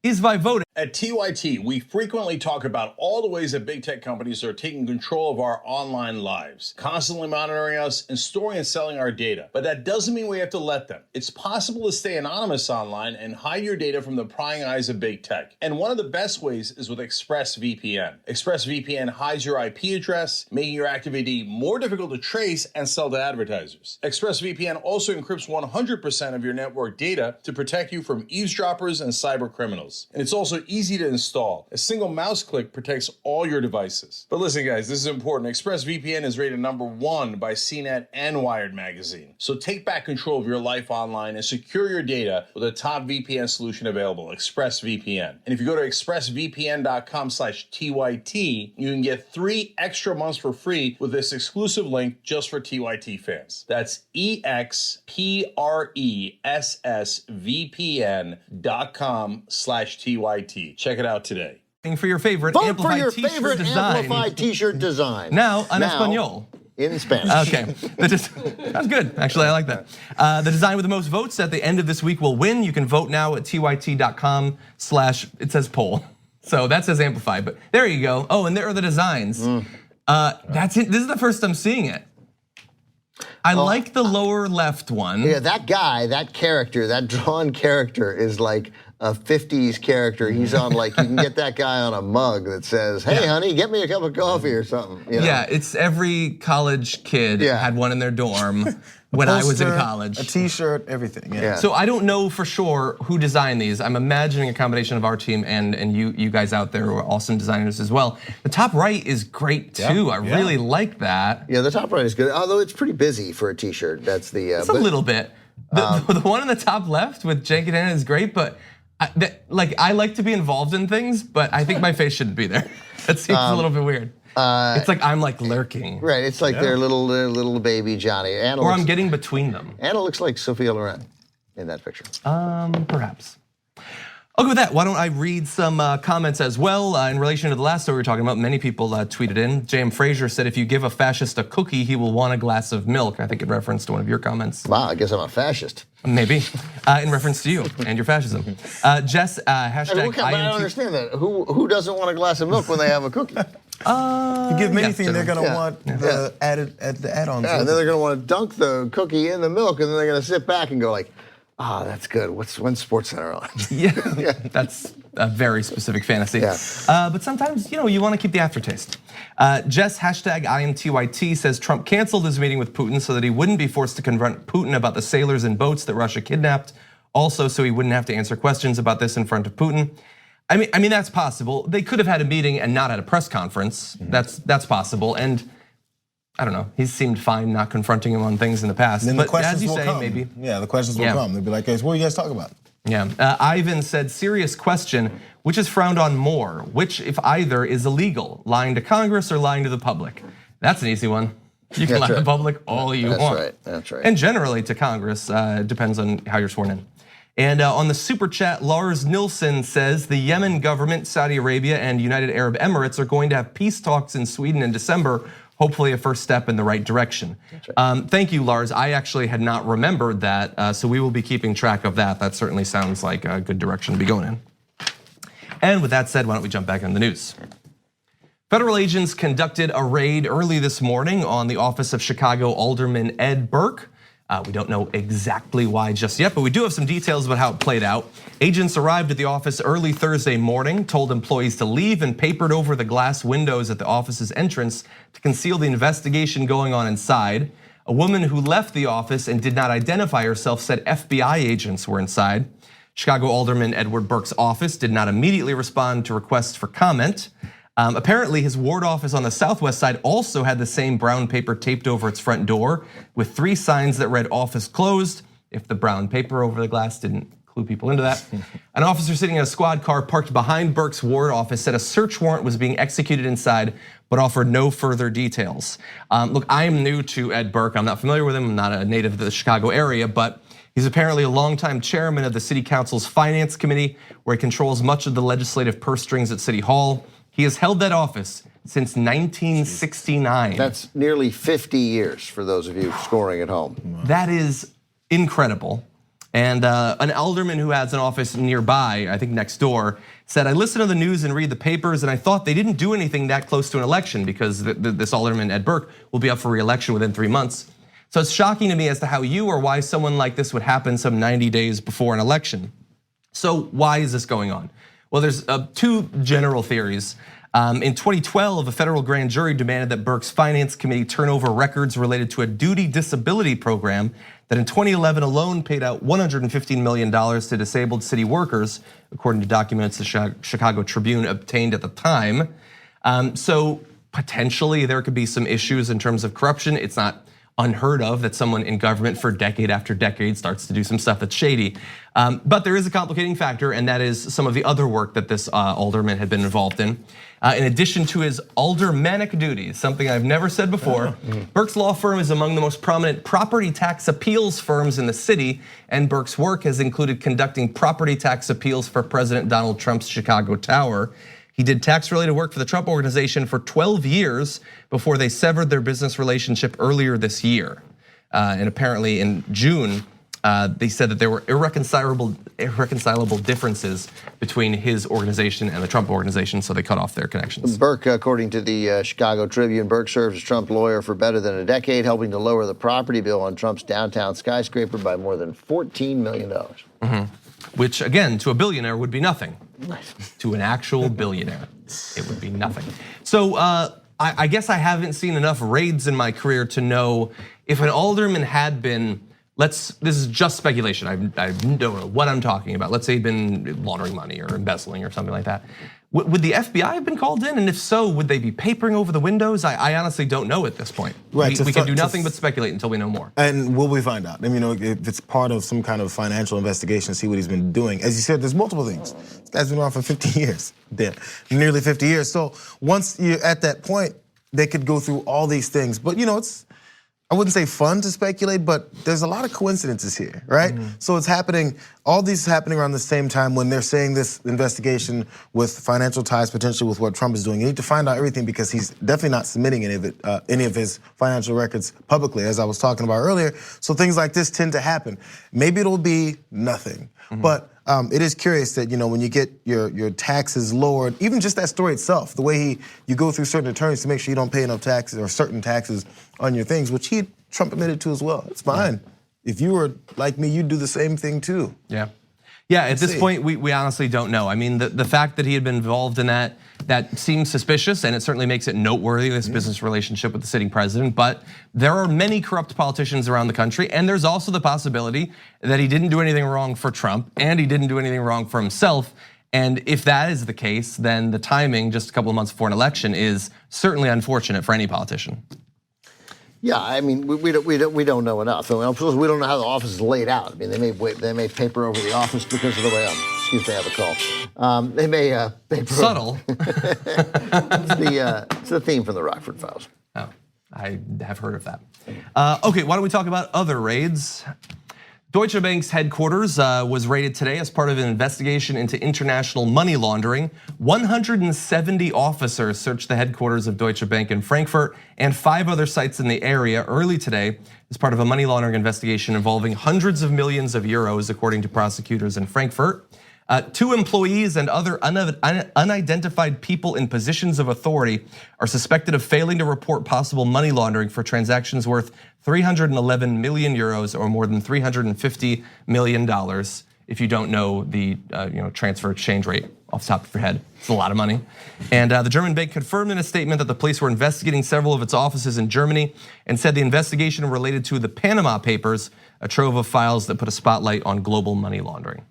is by voting. At TYT, we frequently talk about all the ways that big tech companies are taking control of our online lives, constantly monitoring us and storing and selling our data. But that doesn't mean we have to let them. It's possible to stay anonymous online and hide your data from the prying eyes of big tech. And one of the best ways is with ExpressVPN. ExpressVPN hides your IP address, making your activity more difficult to trace and sell to advertisers. ExpressVPN also encrypts 100% of your network data to protect you from eavesdroppers and cyber criminals. And it's also easy to install. A single mouse click protects all your devices. But listen, guys, this is important. ExpressVPN is rated #1 by CNET and Wired magazine. So take back control of your life online and secure your data with a top VPN solution available, ExpressVPN. And if you go to expressvpn.com/TYT, you can get 3 extra months for free with this exclusive link just for TYT fans. That's expressvpn.com/TYT. Check it out today. For your favorite Vote Amplify for your t-shirt favorite design. Amplify t-shirt design. Now, en español. In Spanish. Okay, that's good. Actually, I like that. The design with the most votes at the end of this week will win. You can vote now at tyt.com/ it says poll. So that says Amplify, but there you go. Oh, and there are the designs. That's it. This is the first I'm seeing it. I like the lower left one. Yeah, that guy, that character, that drawn character is like a 50s character. He's on like, you can get that guy on a mug that says, hey honey, get me a cup of coffee or something. You know? Yeah, it's every college kid had one in their dorm when I was in college. A t-shirt, everything, yeah. So I don't know for sure who designed these. I'm imagining a combination of our team and you guys out there who are awesome designers as well. The top right is great too. I really like that. Yeah, the top right is good, although it's pretty busy for a t-shirt. That's the. It's a little bit. The one on the top left with Cenk Adana is great, but I like to be involved in things, but I think my face shouldn't be there. That seems a little bit weird. It's like I'm like lurking. Right, it's like their little baby Johnny. Or I'm getting between them. Anna looks like Sophia Loren in that picture. Perhaps. Okay, with that, why don't I read some comments as well in relation to the last story we were talking about. Many people tweeted in. J.M. Frazier said, if you give a fascist a cookie, he will want a glass of milk. I think in reference to one of your comments. Wow, I guess I'm a fascist. Maybe, in reference to you and your fascism. Jess, hashtag I don't understand that. Who doesn't want a glass of milk when they have a cookie? You give them anything, they're gonna want the add-ons. Yeah, and then they're gonna want to dunk the cookie in the milk, and then they're gonna sit back and go like, that's good. When's SportsCenter on? Yeah, that's a very specific fantasy. Yeah. But sometimes, you want to keep the aftertaste. Jess, hashtag IamTYT says Trump canceled his meeting with Putin so that he wouldn't be forced to confront Putin about the sailors and boats that Russia kidnapped. Also, so he wouldn't have to answer questions about this in front of Putin. I mean that's possible. They could have had a meeting and not had a press conference. That's possible. And I don't know. He seemed fine not confronting him on things in the past. Then but the questions as you will say, come. maybe. Yeah, the questions will come. They'll be like, hey, what do you guys talk about? Yeah, Ivan said, serious question, which is frowned on more? Which, if either, is illegal? Lying to Congress or lying to the public? That's an easy one. You can lie to the public all you want. That's right. And generally to Congress, depends on how you're sworn in. And on the super chat, Lars Nilsson says the Yemen government, Saudi Arabia, and United Arab Emirates are going to have peace talks in Sweden in December. Hopefully a first step in the right direction. Right. Thank you, Lars. I actually had not remembered that, so we will be keeping track of that. That certainly sounds like a good direction to be going in. And with that said, why don't we jump back into the news? Federal agents conducted a raid early this morning on the office of Chicago Alderman Ed Burke. We don't know exactly why just yet, but we do have some details about how it played out. Agents arrived at the office early Thursday morning, told employees to leave, and papered over the glass windows at the office's entrance to conceal the investigation going on inside. A woman who left the office and did not identify herself said FBI agents were inside. Chicago Alderman Edward Burke's office did not immediately respond to requests for comment. Apparently his ward office on the southwest side also had the same brown paper taped over its front door with 3 signs that read office closed. If the brown paper over the glass didn't clue people into that. An officer sitting in a squad car parked behind Burke's ward office said a search warrant was being executed inside, but offered no further details. Look, I am new to Ed Burke. I'm not familiar with him. I'm not a native of the Chicago area, but He's apparently a longtime chairman of the city council's finance committee, where he controls much of the legislative purse strings at City Hall. He has held that office since 1969. That's nearly 50 years for those of you scoring at home. That is incredible. And an alderman who has an office nearby, I think next door, said, I listen to the news and read the papers, and I thought they didn't do anything that close to an election because this alderman, Ed Burke, will be up for re-election within 3 months. So it's shocking to me as to how you or why someone like this would happen some 90 days before an election. So why is this going on? Well, there's two general theories. In 2012, a federal grand jury demanded that Burke's finance committee turn over records related to a duty disability program that in 2011 alone paid out $115 million to disabled city workers, according to documents the Chicago Tribune obtained at the time. So potentially there could be some issues in terms of corruption. It's not unheard of that someone in government for decade after decade starts to do some stuff that's shady. But there is a complicating factor, and that is some of the other work that this alderman had been involved in. In addition to his aldermanic duties, something I've never said before, Burke's law firm is among the most prominent property tax appeals firms in the city, and Burke's work has included conducting property tax appeals for President Donald Trump's Chicago Tower. He did tax-related work for the Trump Organization for 12 years before they severed their business relationship earlier this year. And apparently in June, they said that there were irreconcilable differences between his organization and the Trump Organization, so they cut off their connections. Burke, according to the Chicago Tribune, Burke served as Trump lawyer for better than a decade, helping to lower the property bill on Trump's downtown skyscraper by more than $14 million. Which again, to a billionaire would be nothing. To an actual billionaire, it would be nothing. So I guess I haven't seen enough raids in my career to know if an alderman had been, this is just speculation, I don't know what I'm talking about. Let's say he'd been laundering money or embezzling or something like that. Would the FBI have been called in? And if so, would they be papering over the windows? I honestly don't know at this point. Right, We can do nothing but speculate until we know more. And will we find out? I mean, if it's part of some kind of financial investigation, see what he's been doing. As you said, there's multiple things. This guy's been around for 50 years, nearly 50 years. So once you're at that point, they could go through all these things. But it's, I wouldn't say fun to speculate, but there's a lot of coincidences here, right? So it's happening, all these happening around the same time when they're saying this investigation with financial ties potentially with what Trump is doing. You need to find out everything because he's definitely not submitting any of his financial records publicly, as I was talking about earlier. So things like this tend to happen. Maybe it'll be nothing, but it is curious that when you get your taxes lowered, even just that story itself, the way you go through certain attorneys to make sure you don't pay enough taxes or certain taxes on your things, which Trump admitted to as well. It's fine. If you were like me, you'd do the same thing too. Yeah, at this point, we honestly don't know. I mean, the fact that he had been involved in that seems suspicious, and it certainly makes it noteworthy, this business relationship with the sitting president. But there are many corrupt politicians around the country, and there's also the possibility that he didn't do anything wrong for Trump, and he didn't do anything wrong for himself. And if that is the case, then the timing, just a couple of months before an election, is certainly unfortunate for any politician. Yeah, I mean, we don't know enough. We don't know how the office is laid out. I mean, they may paper over the office because of the way excuse me, I have a call. They may paper subtle. It's the theme from the Rockford Files. Oh, I have heard of that. Okay, why don't we talk about other raids? Deutsche Bank's headquarters was raided today as part of an investigation into international money laundering. 170 officers searched the headquarters of Deutsche Bank in Frankfurt and 5 other sites in the area early today as part of a money laundering investigation involving hundreds of millions of euros, according to prosecutors in Frankfurt. 2 employees and other unidentified people in positions of authority are suspected of failing to report possible money laundering for transactions worth 311 million euros or more than $350 million. If you don't know the transfer exchange rate off the top of your head, it's a lot of money. And the German bank confirmed in a statement that the police were investigating several of its offices in Germany and said the investigation related to the Panama Papers, a trove of files that put a spotlight on global money laundering.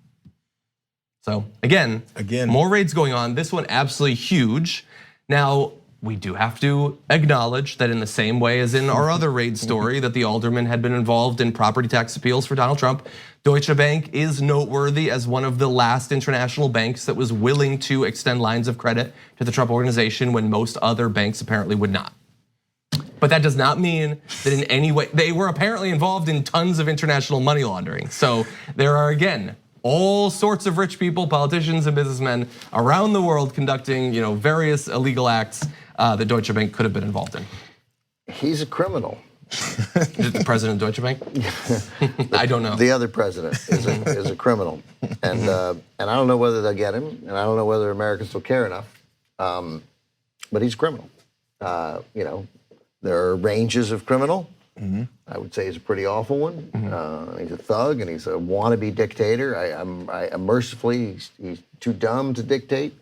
So again, more raids going on. This one absolutely huge. Now, we do have to acknowledge that in the same way as in our other raid story, that the alderman had been involved in property tax appeals for Donald Trump, Deutsche Bank is noteworthy as one of the last international banks that was willing to extend lines of credit to the Trump Organization when most other banks apparently would not. But that does not mean that in any way, they were apparently involved in tons of international money laundering. So there are, again, all sorts of rich people, politicians and businessmen around the world conducting various illegal acts that Deutsche Bank could have been involved in. He's a criminal. Is it the president of Deutsche Bank? I don't know. The other president is a criminal, and I don't know whether they'll get him, and I don't know whether Americans will care enough. But he's a criminal. There are ranges of criminal. I would say he's a pretty awful one. He's a thug and he's a wannabe dictator. I mercifully, he's too dumb to dictate.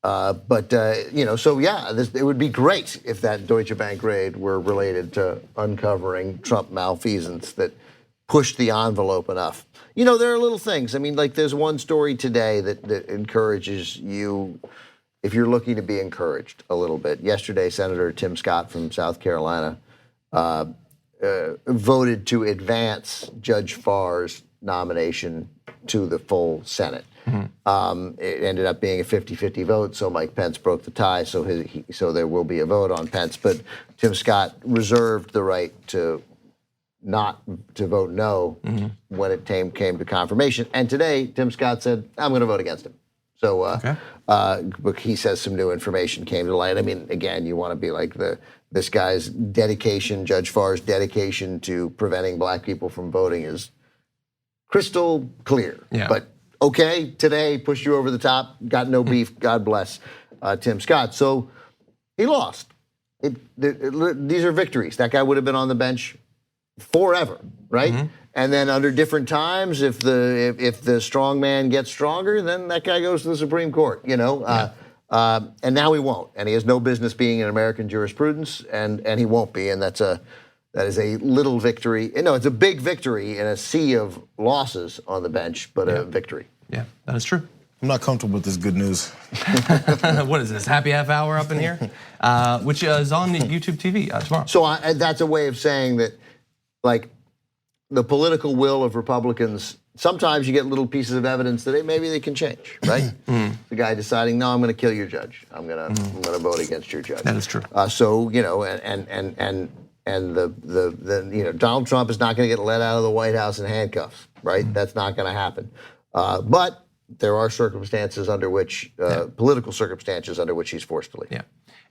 So yeah, it would be great if that Deutsche Bank raid were related to uncovering Trump malfeasance that pushed the envelope enough. There are little things. I mean, like there's one story today that encourages you, if you're looking to be encouraged a little bit. Yesterday, Senator Tim Scott from South Carolina voted to advance Judge Farr's nomination to the full Senate. It ended up being a 50-50 vote, so Mike Pence broke the tie, so there will be a vote on Pence. But Tim Scott reserved the right to vote no when it came to confirmation. And today, Tim Scott said, I'm going to vote against him. So he says some new information came to light. I mean, again, you want to be like this guy's dedication, Judge Farr's dedication to preventing black people from voting is crystal clear. Yeah. But okay, today pushed you over the top, got no beef, God bless Tim Scott. So he lost. These are victories. That guy would have been on the bench forever, right? And then under different times, if the strong man gets stronger, then that guy goes to the Supreme Court, and now he won't, and he has no business being in American jurisprudence, and he won't be, and that is a little victory. No, it's a big victory in a sea of losses on the bench, but a victory. Yeah, that is true. I'm not comfortable with this good news. What is this, happy half hour up in here? Which is on YouTube TV tomorrow. So that's a way of saying that, like, the political will of Republicans, sometimes you get little pieces of evidence that maybe they can change, right? The guy deciding, no, I'm going to kill your judge. I'm going to vote against your judge. That is true. Donald Trump is not going to get let out of the White House in handcuffs, right? That's not going to happen. But there are circumstances under which, political circumstances under which he's forced to leave. Yeah.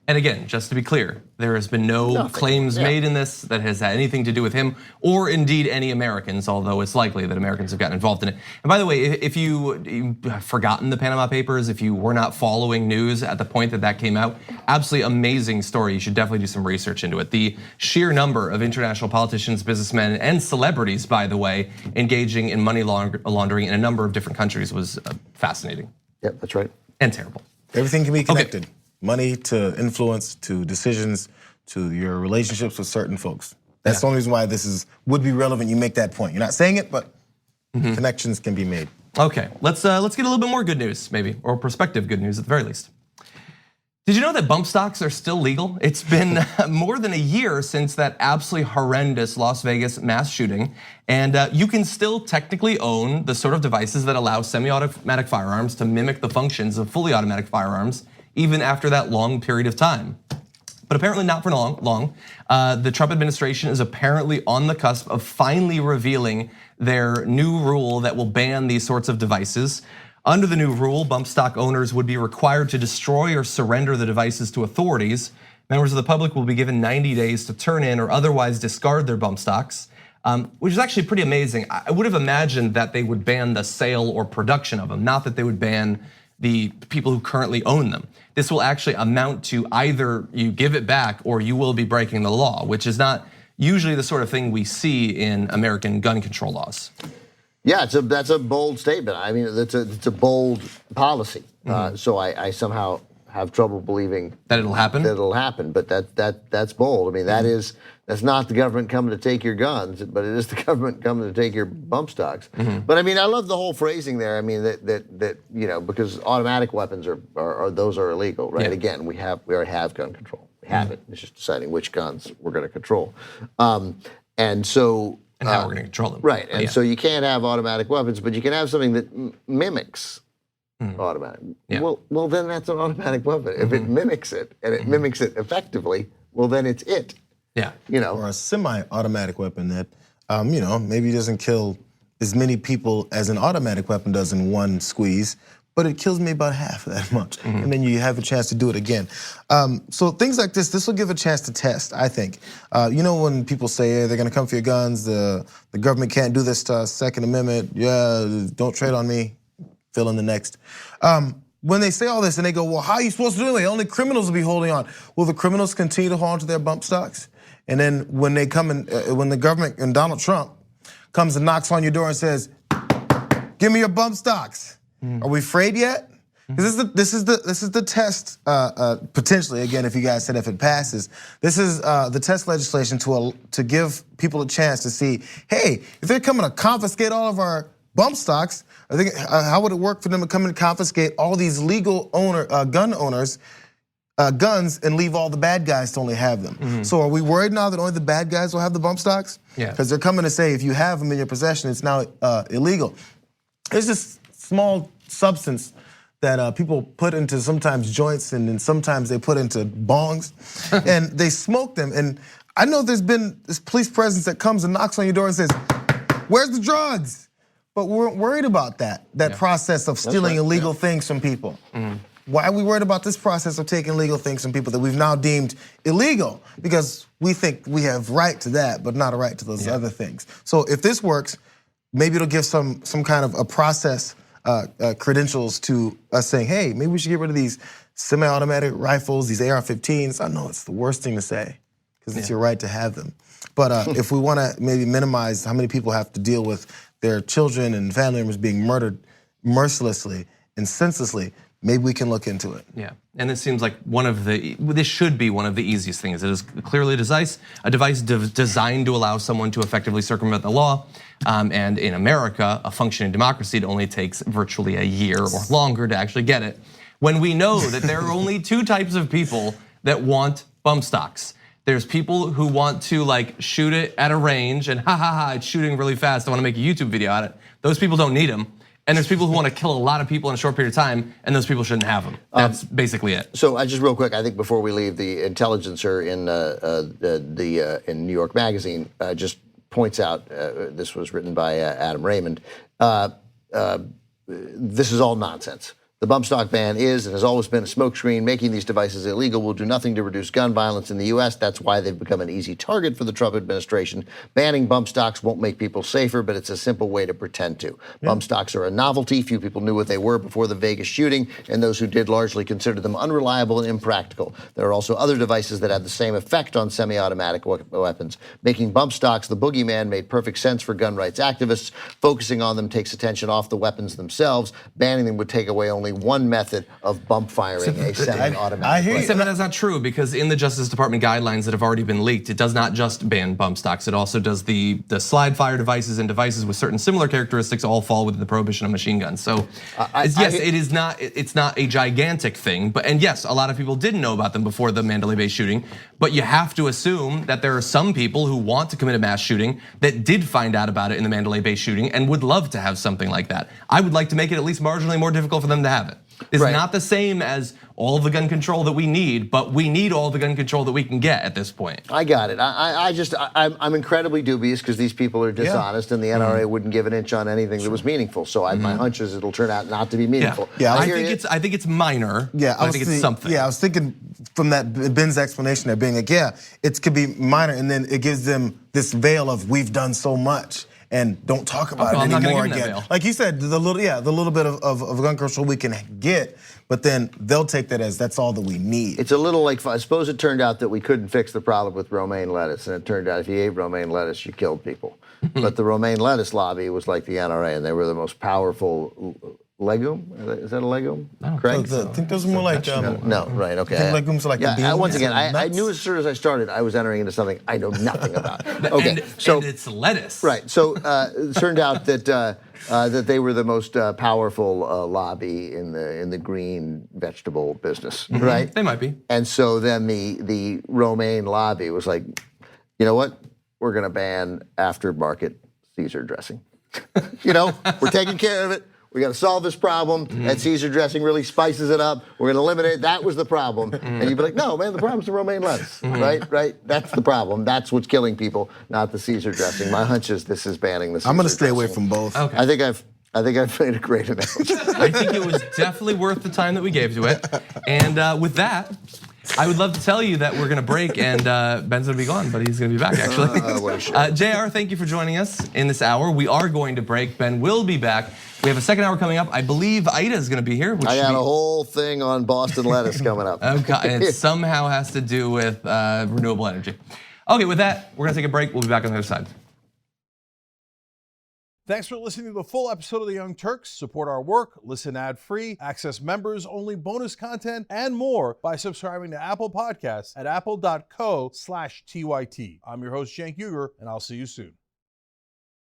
And again, just to be clear, there has been no claims made in this that has had anything to do with him or indeed any Americans, although it's likely that Americans have gotten involved in it. And by the way, if you have forgotten the Panama Papers, if you were not following news at the point that came out, absolutely amazing story. You should definitely do some research into it. The sheer number of international politicians, businessmen, and celebrities, by the way, engaging in money laundering in a number of different countries was fascinating. Yep, that's right. And terrible. Everything can be connected. Okay. Money to influence, to decisions, to your relationships with certain folks. That's the only reason why this would be relevant. You make that point. You're not saying it, but connections can be made. Okay, let's get a little bit more good news, maybe, or prospective good news at the very least. Did you know that bump stocks are still legal? It's been more than a year since that absolutely horrendous Las Vegas mass shooting, and you can still technically own the sort of devices that allow semi-automatic firearms to mimic the functions of fully automatic firearms, even after that long period of time. But apparently not for long. The Trump administration is apparently on the cusp of finally revealing their new rule that will ban these sorts of devices. Under the new rule, bump stock owners would be required to destroy or surrender the devices to authorities. Members of the public will be given 90 days to turn in or otherwise discard their bump stocks, which is actually pretty amazing. I would have imagined that they would ban the sale or production of them, not that they would ban the people who currently own them. This will actually amount to either you give it back or you will be breaking the law, which is not usually the sort of thing we see in American gun control laws. Yeah, that's a bold statement. I mean, it's a bold policy. So I somehow have trouble believing that it'll happen. But that's bold. I mean, that's not the government coming to take your guns, but it is the government coming to take your bump stocks. But I mean, I love the whole phrasing there. I mean, that because automatic weapons are those are illegal, right? Yeah. Again, we already have gun control. We have it. It's just deciding which guns we're going to control, and so. And how we're going to control them. Right, and so you can't have automatic weapons, but you can have something that mimics automatic. Yeah. Well, then that's an automatic weapon. If it mimics it, and it mimics it effectively, well, then it's it. Yeah. Or a semi-automatic weapon that, maybe doesn't kill as many people as an automatic weapon does in one squeeze, but it kills me about half of that much. And then you have a chance to do it again. So things like this will give a chance to test, I think. When people say they're gonna come for your guns, the government can't do this to us, Second Amendment, don't trade on me, fill in the next. When they say all this and they go, well, how are you supposed to do it? Only criminals will be holding on. Will the criminals continue to hold on to their bump stocks? And then when they come in, when the government and Donald Trump comes and knocks on your door and says, give me your bump stocks. Are we afraid yet? Because this is the test, potentially, again, if you guys said if it passes, this is the test legislation to give people a chance to see, hey, if they're coming to confiscate all of our bump stocks, I think how would it work for them to come and confiscate all these legal gun owners guns and leave all the bad guys to only have them? So are we worried now that only the bad guys will have the bump stocks? Yeah. Because they're coming to say if you have them in your possession, it's now illegal. It's just small substance that people put into sometimes joints and then sometimes they put into bongs and they smoke them. And I know there's been this police presence that comes and knocks on your door and says, where's the drugs? But we're worried about that process of stealing illegal things from people. Why are we worried about this process of taking legal things from people that we've now deemed illegal? Because we think we have right to that, but not a right to those other things. So if this works, maybe it'll give some kind of a process credentials to us saying, hey, maybe we should get rid of these semi-automatic rifles, these AR-15s. I know it's the worst thing to say because it's your right to have them. But if we want to maybe minimize how many people have to deal with their children and family members being murdered mercilessly and senselessly, maybe we can look into it. Yeah, and this seems like this should be one of the easiest things. It is clearly a device designed to allow someone to effectively circumvent the law. And in America, a functioning democracy, it only takes virtually a year or longer to actually get it. When we know that there are only two types of people that want bump stocks. There's people who want to shoot it at a range and it's shooting really fast. I want to make a YouTube video out of it. Those people don't need them. And there's people who want to kill a lot of people in a short period of time, and those people shouldn't have them. That's basically it. So I just real quick, I think before we leave, the Intelligencer in New York Magazine just points out, this was written by Adam Raymond, this is all nonsense. The bump stock ban is and has always been a smokescreen. Making these devices illegal will do nothing to reduce gun violence in the US. That's why they've become an easy target for the Trump administration. Banning bump stocks won't make people safer, but it's a simple way to pretend to. Bump stocks are a novelty. Few people knew what they were before the Vegas shooting, and those who did largely considered them unreliable and impractical. There are also other devices that have the same effect on semi-automatic weapons. Making bump stocks the boogeyman made perfect sense for gun rights activists. Focusing on them takes attention off the weapons themselves. Banning them would take away only one method of bump firing a semi-automatic. I hear you. Except that's not true, because in the Justice Department guidelines that have already been leaked, it does not just ban bump stocks. It also does the slide fire devices and devices with certain similar characteristics all fall within the prohibition of machine guns. So yes, it's not a gigantic thing, and yes, a lot of people didn't know about them before the Mandalay Bay shooting. But you have to assume that there are some people who want to commit a mass shooting that did find out about it in the Mandalay Bay shooting and would love to have something like that. I would like to make it at least marginally more difficult for them to have it. It's not the same as all of the gun control that we need, but we need all the gun control that we can get at this point. I got it. I'm incredibly dubious because these people are dishonest, and the NRA wouldn't give an inch on anything that was meaningful. So my hunch is it'll turn out not to be meaningful. I think it's minor. I think it's something. Yeah, I was thinking from that Ben's explanation there being like, it could be minor, and then it gives them this veil of we've done so much. And don't talk about it anymore again. Like you said, the little bit of gun control we can get, but then they'll take that as that's all that we need. It's a little like, I suppose it turned out that we couldn't fix the problem with romaine lettuce, and it turned out if you ate romaine lettuce, you killed people. But the romaine lettuce lobby was like the NRA, and they were the most powerful legume. Is that a legume? I think those are more like no, right? Okay. I think legumes are like the beans. Once again, I knew as soon as I started, I was entering into something I know nothing about. Okay, and it's lettuce. Right. So it turned out that that they were the most powerful lobby in the green vegetable business, right? They might be. And so then the romaine lobby was like, you know what? We're going to ban aftermarket Caesar dressing. We're taking care of it. we got to solve this problem. That Caesar dressing really spices it up. We're going to eliminate it. That was the problem. And you'd be like, no, man, the problem's the romaine lettuce, right? That's the problem. That's what's killing people, not the Caesar dressing. My hunch is this is banning the Caesar I'm going to stay away dressing. from both. Okay. I think I've made a great analogy. I think it was definitely worth the time that we gave to it. And with that, I would love to tell you that we're going to break and Ben's going to be gone, but he's going to be back actually. JR, thank you for joining us in this hour. We are going to break. Ben will be back. We have a second hour coming up. I believe Ida is going to be here. I got a whole thing on Boston lettuce coming up. Okay, and it somehow has to do with renewable energy. Okay, with that, we're going to take a break. We'll be back on the other side. Thanks for listening to the full episode of The Young Turks. Support our work, listen ad-free, access members-only bonus content, and more by subscribing to Apple Podcasts at apple.co/TYT. I'm your host, Cenk Uygur, and I'll see you soon.